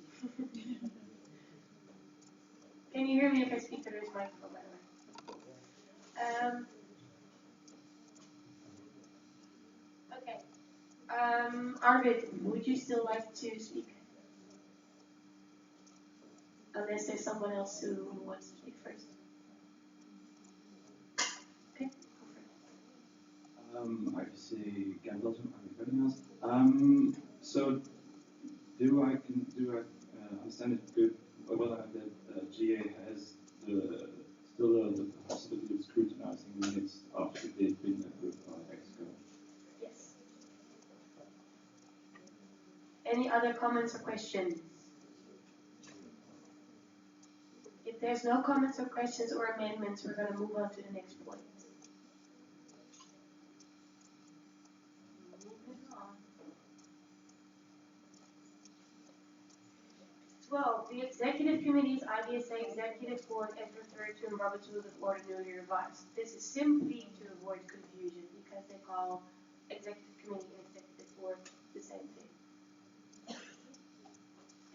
Can you hear me if I speak through this microphone, by the way? Okay. Arvid, would you still like to speak? Unless there's someone else who wants to speak first. Okay, go for it. I say Gandalton, so do I understand it good? Well, that GA has the possibility of scrutinizing minutes after they've been approved by EXCO. Yes. Any other comments or questions? If there's no comments or questions or amendments, we're going to move on to the next point. Moving on. 12. The Executive Committee's IVSA Executive Board as referred to in Robert's Rules of Order newly revised. This is simply to avoid confusion because they call Executive Committee and Executive Board the same thing.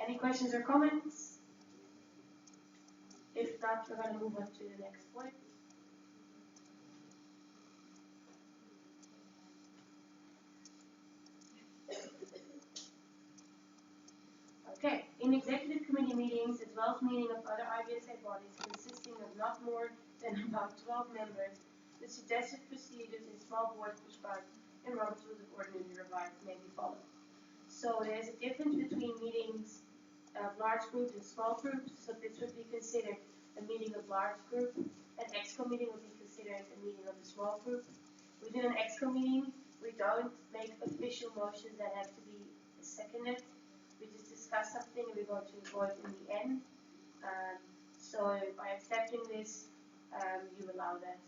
Any questions or comments? If not, we're going to move on to the next point. Okay, in executive committee meetings, as well as meeting of other IVSA bodies consisting of not more than about 12 members, the suggested procedures in small boards prescribed in Robert's Rules of Order newly revised may be followed. So there's a difference between meetings of large groups and small groups, so this would be considered a meeting of large group. An EXCO meeting would be considered a meeting of a small group. Within an EXCO meeting, we don't make official motions that have to be seconded. We just discuss something and we go to vote in the end. So by accepting this, you allow that.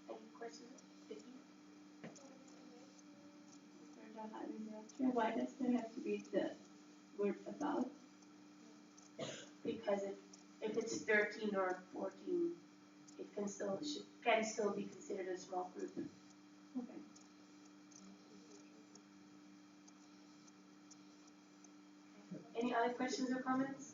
Any questions? Vicky? Why does there have to be the word about? Because if it's 13 or 14, it can still be considered a small group. Okay. Any other questions or comments?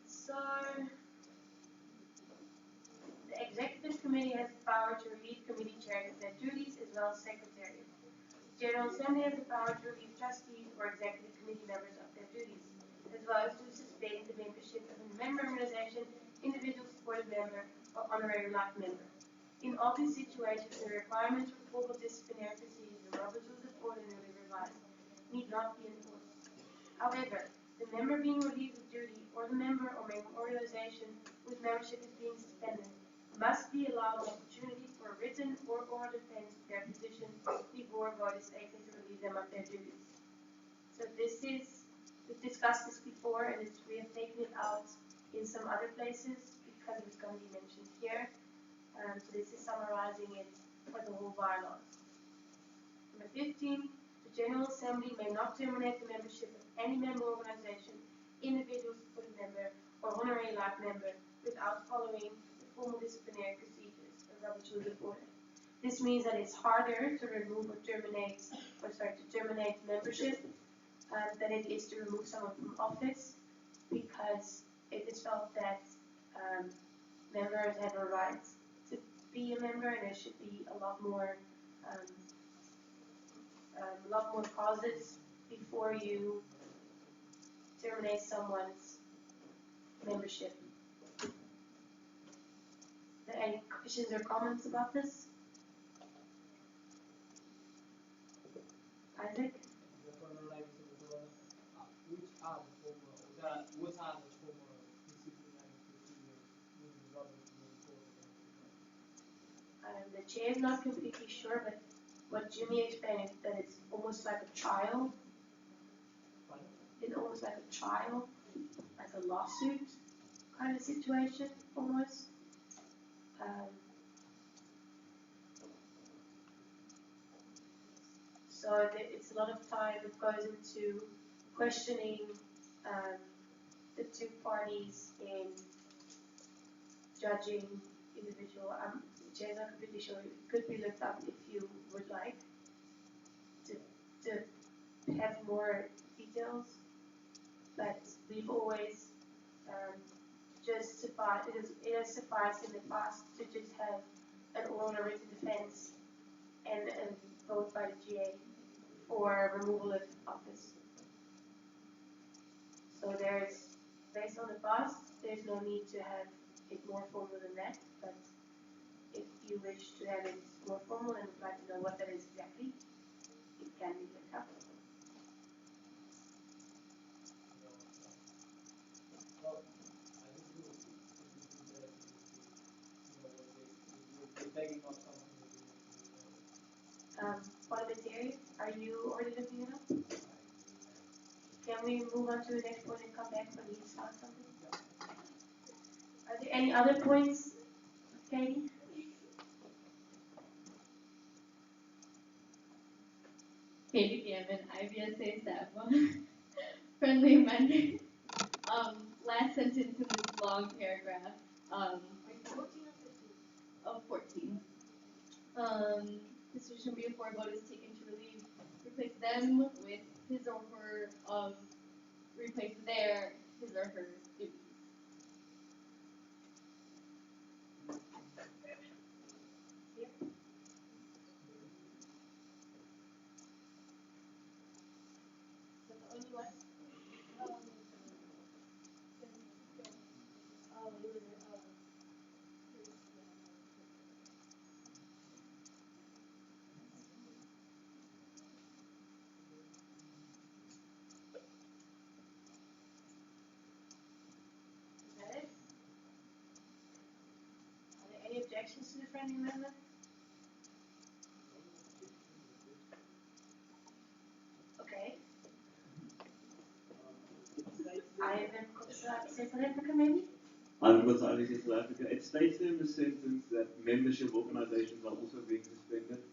So to relieve committee chairs of their duties as well as secretariat. The General Assembly has the power to relieve trustees or executive committee members of their duties, as well as to suspend the membership of a member organization, individual supported member, or honorary life member. In all these situations, the requirements for formal disciplinary procedures and Robert's Rules of Order newly revised need not be enforced. However, the member being relieved of duty or the member or member organization whose membership is being suspended must be allowed an opportunity for a written or oral defense of their position before a vote is taken to relieve them of their duties. So we've discussed this before, and we have taken it out in some other places because it was going to be mentioned here. So this is summarizing it for the whole bylaws. Number 15, the General Assembly may not terminate the membership of any member organization, individual supported member, or honorary life member without following the formal disciplinary procedures of Robert's Rules of Order. This means that it's harder to remove or terminate, membership than it is to remove someone from office, because it is felt that members have a right to be a member, and there should be a lot more causes before you terminate someone's membership. Are there any questions or comments about this? Isaac? What are the former disciplinary procedures in the Robert's Rules of Order? The chair is not completely sure, but what Jimmy explained is that it's almost like a trial. It's almost like a trial, like a lawsuit kind of situation, almost. So it's a lot of time that goes into questioning the two parties in judging individual. The chair's not completely sure. It could be looked up if you would like to have more details. But we've always it has sufficed in the past to just have an oral or written defense and a vote by the GA for removal of office. So based on the past, there's no need to have it more formal than that, but if you wish to have it more formal and would like to know what that is exactly, it can be looked up. Parliamentarian, are you already looking it up? Can we move on to the next point and come back when you start something? Are there any other points, Katie? Katie Gammon, IVSA SAPMA. Friendly amendment. Last sentence in this long paragraph. 14 or 15? 14. Decision before a vote is taken to replace them with his or her replace his or her duties. Any objections to the friendly amendment? Okay. Ivan South Africa, maybe? I've got IVSA South Africa. It states in the sentence that membership organizations are also being suspended,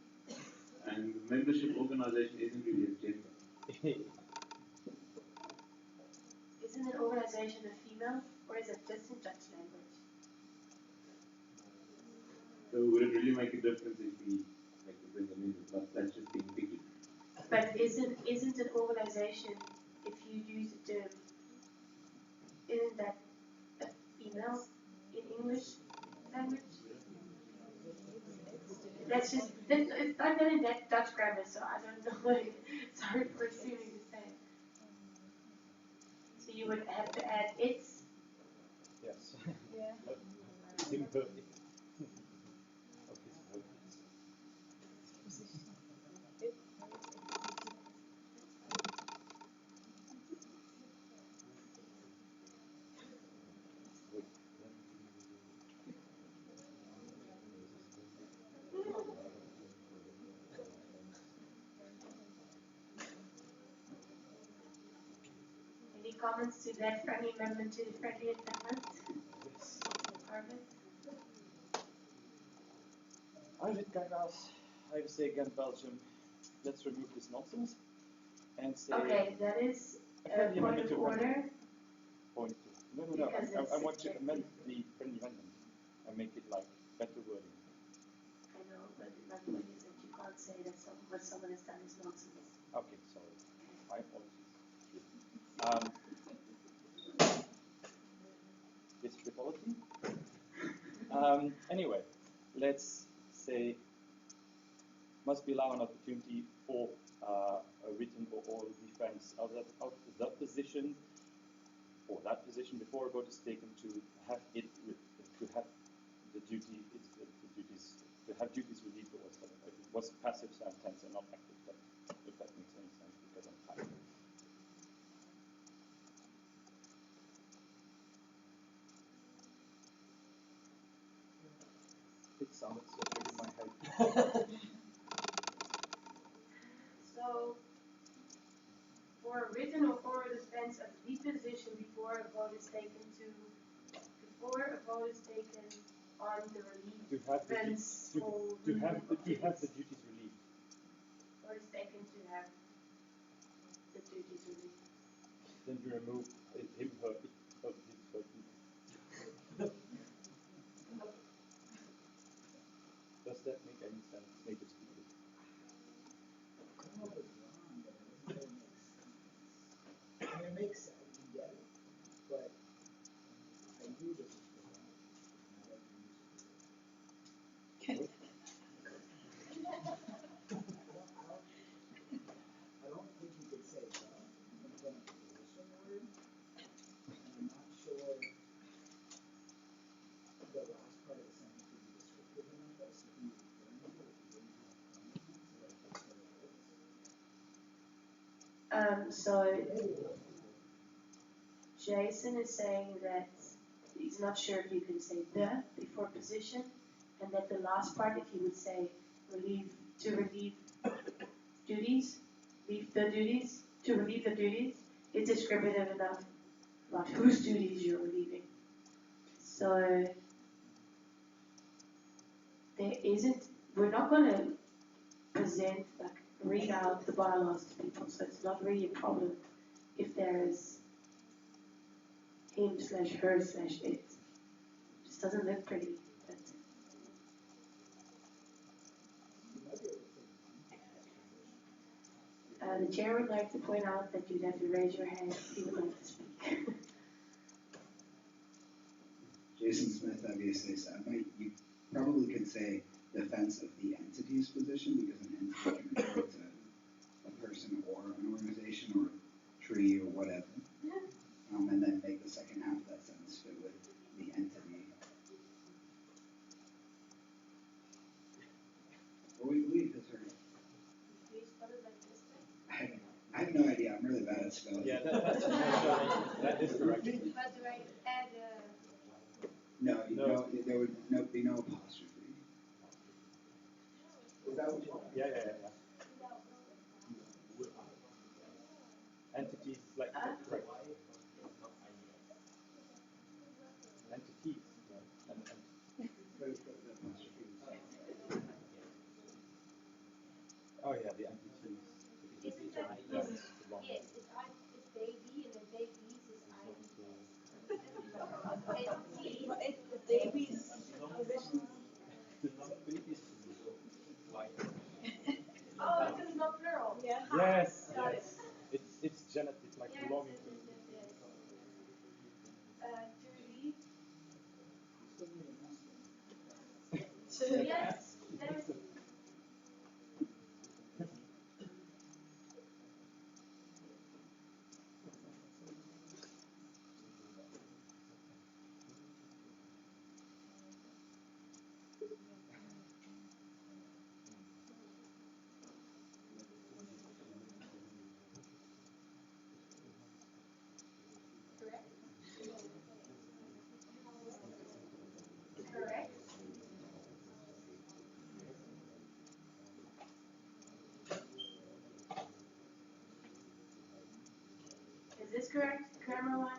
and membership organization isn't really a gender. Isn't an organization a female, or is it just in Dutch language? So would it really make a difference if we make the friendly amendment? But that's just being picky. But isn't an organization, if you use the term, isn't that a female in English language? That's just, I've done in Dutch grammar, so I don't know what it's hard for assuming to say. So you would have to add its. Yes. Yeah. Him, her. Any comments to that friendly amendment to the friendly amendment? Arvid? Arvid Kairas, IVSA again Belgium. Let's remove this nonsense and say. Okay, that is a friendly point amendment of to order. Point two. No. Because I it's want to amend the friendly amendment and make it like better wording. I know, but my point is that you can't say that what someone has done is nonsense. Okay, sorry. My apologies. This frivolity. Anyway, let's say must be allowed an opportunity for a written or oral defense of that position or that position before a vote is taken to have it to have the duty the duties to have duties relieved or something. It was passive tense and not active tense, if that makes any sense because I'm tired. It sounded so good in my head. So, for a written or oral defense of the position before a vote is taken on the relief To have the defense to or have the duties. duties relieved. Vote is taken to have the duties relieved. Then you remove him, her, of his, her. Does that make any sense, native speakers? It makes sense, I can get it, but I agree with this. I don't think you could say that, and then a position word, and I'm not sure the last part of the sentence would be descriptive enough as to who you're referring to if you didn't have pronouns, like just the words. So Jason is saying that he's not sure if you can say the before position, and that the last part, if you would say relieve duties, to relieve the duties, is descriptive enough about whose duties you're relieving. So we're not going to read out the bylaws to people, so it's not really a problem if there is him/her/it. Just doesn't look pretty. But, the chair would like to point out that you'd have to raise your hand if you would like to speak. Jason Smith, IVSA, so you probably could say defense of the entity's position because an entity can refer to a person or an organization or a tree or whatever. And then make the second half of that sentence fit with the entity. Or we believe his or her. I have no idea. I'm really bad at spelling. Yeah, that is correct. But do I add No, there would be no apostrophe. Is that what you want? Yeah. Entities like right. Entities. Oh yeah, the entities. Isn't that yes, yes, it's baby and then babies is it's the baby's position. Oh, because it's not plural. Yeah. Yes, Got yes. It's genitive, like yes, belonging yes, to. yes. To relieve. Yes, there's correct, grammar-wise?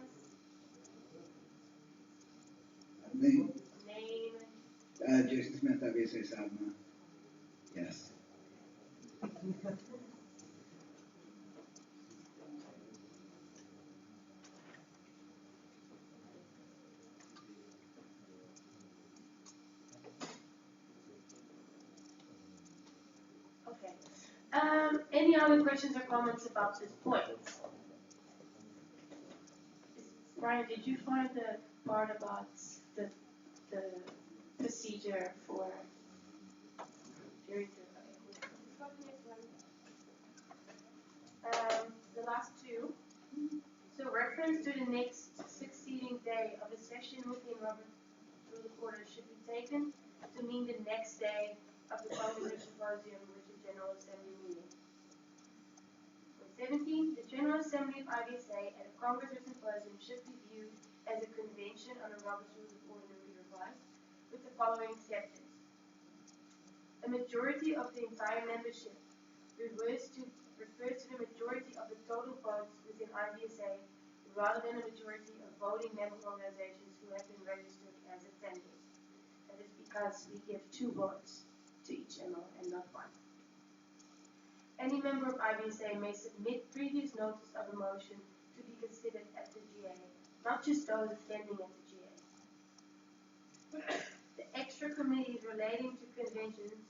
I think, Name. Jason Smith, IVSA Sabma. Yes. Okay. Any other questions or comments about this point? Brian, did you find the part about the procedure for jury the last two. So reference to the next succeeding day of a session within Robert's Rule of Order should be taken to mean the next day of the Congress Symposium with the General Assembly meeting. 17. The General Assembly of IVSA at a Congress or Symposium should be viewed as a convention on a Robert's Rules of Order revised with the following exceptions. A majority of the entire membership refers to the majority of the total votes within IVSA rather than a majority of voting member organizations who have been registered as attendees. That is because we give 2 votes to each MO and not 1. Any member of IVSA may submit previous notice of a motion to be considered at the GA, not just those attending at the GA. The extra committees relating to conventions,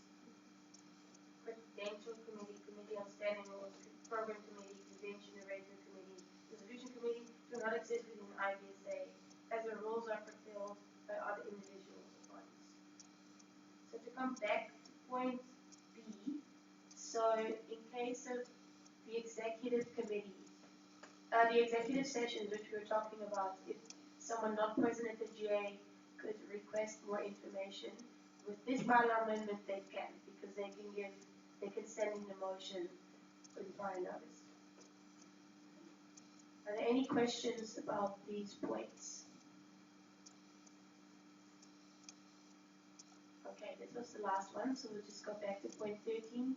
Presidential Committee, Committee on Standing Rules, Program Committee, Convention Arrangement Committee, Resolution Committee, do not exist within IVSA, as the rules are fulfilled by other individuals or bodies. So to come back to point B, so in case of the executive committee, the executive sessions which we were talking about, if someone not present at the GA could request more information, with this bylaw amendment they can, because they can send in the motion with prior notice. Are there any questions about these points? Okay, this was the last one, so we'll just go back to point 13.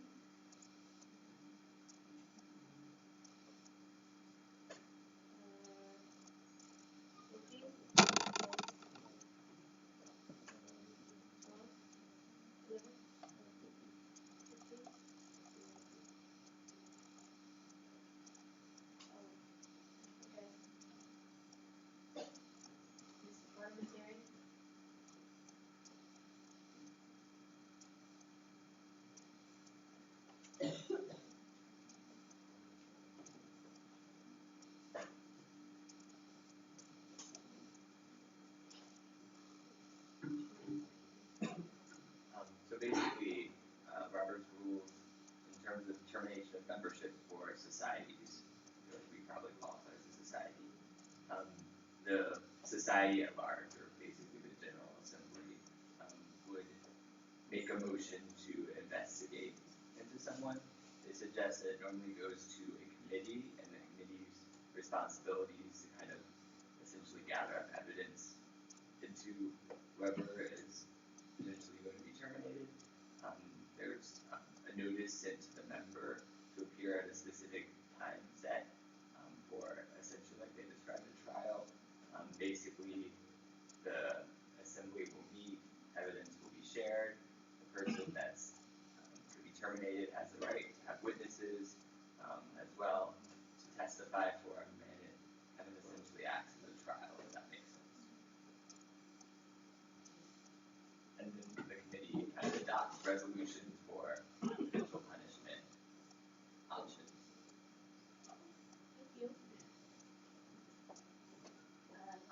So basically, Robert's rules in terms of termination of membership for societies, which we probably qualify as a society. The society at large, or basically the General Assembly, would make a motion to investigate into someone. They suggest that it normally goes to a committee, and the committee's responsibility is to kind of essentially gather up evidence into whoever is potentially going to be terminated. There's a notice sent to the member to appear at a specific time set for essentially like they described a trial. Basically, the assembly will meet, evidence will be shared, the person that's to be terminated has the right to have witnesses as well to testify for him, and it kind of essentially acts as a trial, if that makes sense. And then the committee kind of adopts resolutions for potential punishment options. Thank you.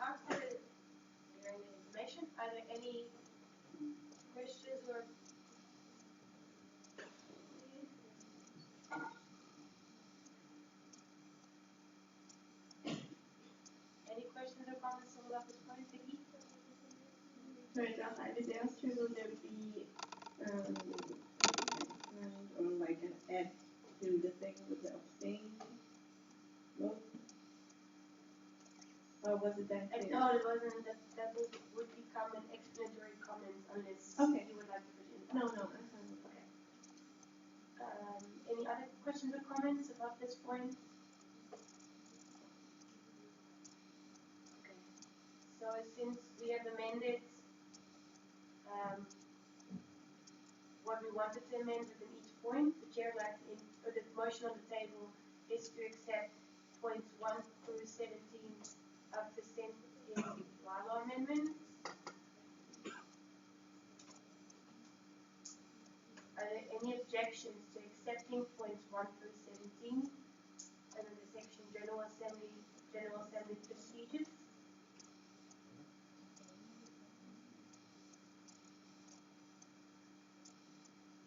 After hearing the information, are there any questions or any questions or comments about this point, Vicky? Sorry, Josh, I was asked, will there be or like an add to the thing with the abstain vote? Or was it that clear? No, it wasn't. That would become an explanatory comment unless Okay. you would like to put it in. No, I'm fine with Okay. Any other questions or comments about this point? since we have amended what we wanted to amend within each point, the chair would like to, or the motion on the table is to accept points 1 through 17 of the sent in bylaw amendment. Are there any objections to accepting points 1 through 17 under the section General Assembly procedures?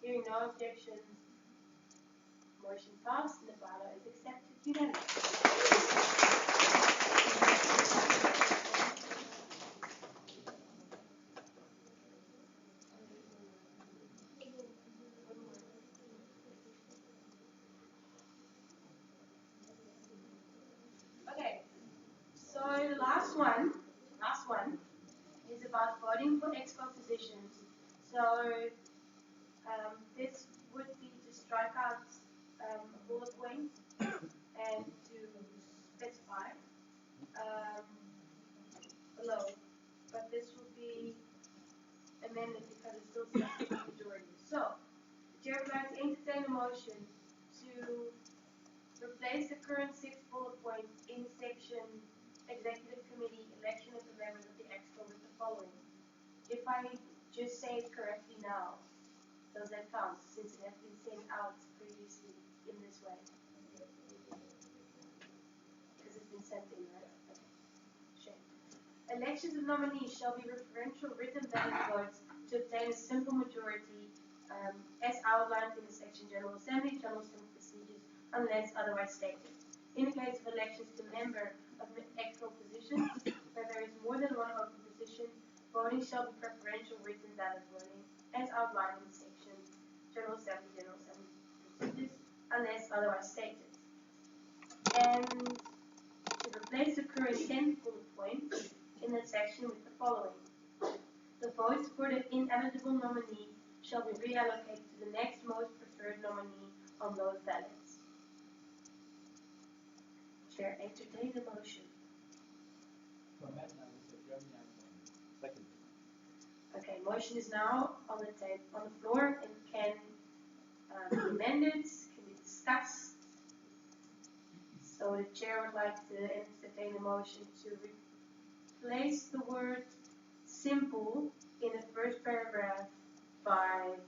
Hearing no objections, motion passed and the bylaw is accepted unanimously. Okay, so the last one is about voting for exco positions. So this would be to strike out a bullet point and to specify below, but this will be amended because it's still subject to majority. So, the chair would like to entertain a motion to replace the current 6 bullet points in section Executive Committee election of the members of the Exco with the following. If I just say it correctly now, does that count since it has been sent out previously in this way? Because it's been sent in, right? Okay. Shame. Elections of nominees shall be referential written ballot votes to obtain a simple majority as outlined in the section General Assembly procedures unless otherwise stated. In the case of elections to member of the exco positions where there is more than one open position, voting shall be preferential written ballot voting as outlined in section General Assembly procedures unless otherwise stated. And to replace the current 10th bullet point in that section with the following. The votes for the ineligible nominee shall be reallocated to the next most preferred nominee on those ballots. Chair, entertain the motion. Second. Okay, motion is now on the floor and can be amended, can be discussed. So the chair would like to entertain the motion to replace the word simple in the first paragraph by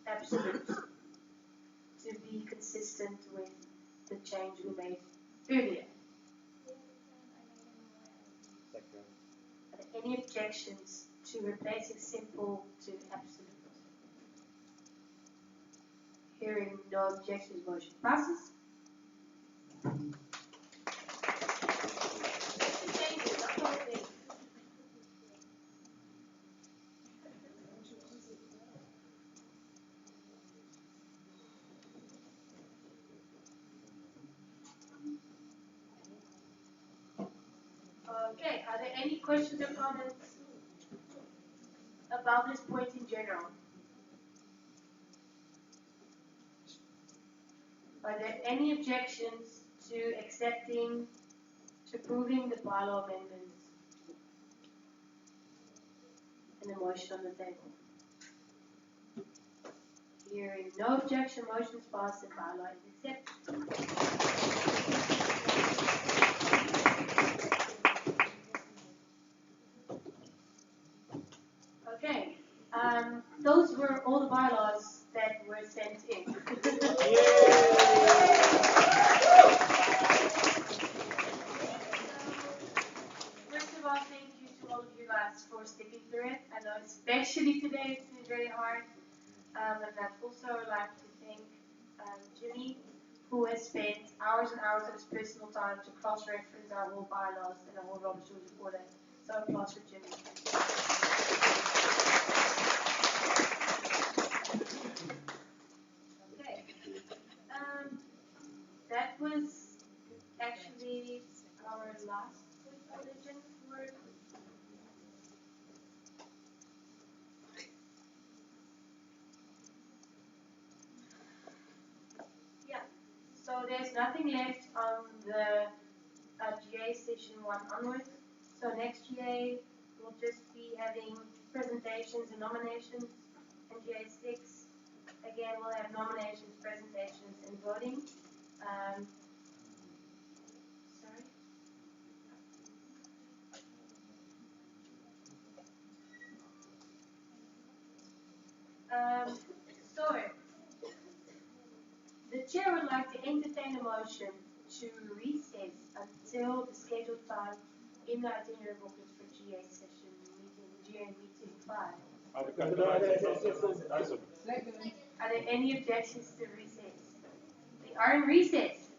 absolute to be consistent with the change we made earlier. Second. Are there any objections to replacing simple to absolute? Hearing no objections, motion passes. Okay, are there any questions or comments about this point in general? Are there any objections to approving the bylaw amendments and the motion on the table? Hearing no objection, motion is passed and bylaw is accepted. Okay, those were all the bylaws that were sent in. First of all, thank you to all of you guys for sticking through it. I know especially today it's been very hard. And I'd also like to thank Jimmy, who has spent hours and hours of his personal time to cross-reference our whole bylaws and our whole Robert's Rules of Order. So applause for Jimmy. Okay. That was actually our last religion for yeah. So there's nothing left on the GA session 1 onwards. So next GA we'll just be having presentations and nominations. And GA6, again, we'll have nominations, presentations, and voting. Sorry? So, the chair would like to entertain a motion to recess until the scheduled time in the itinerary booklet for GA session meeting, GA meeting 5. Are there any objections to recess? We are in recess.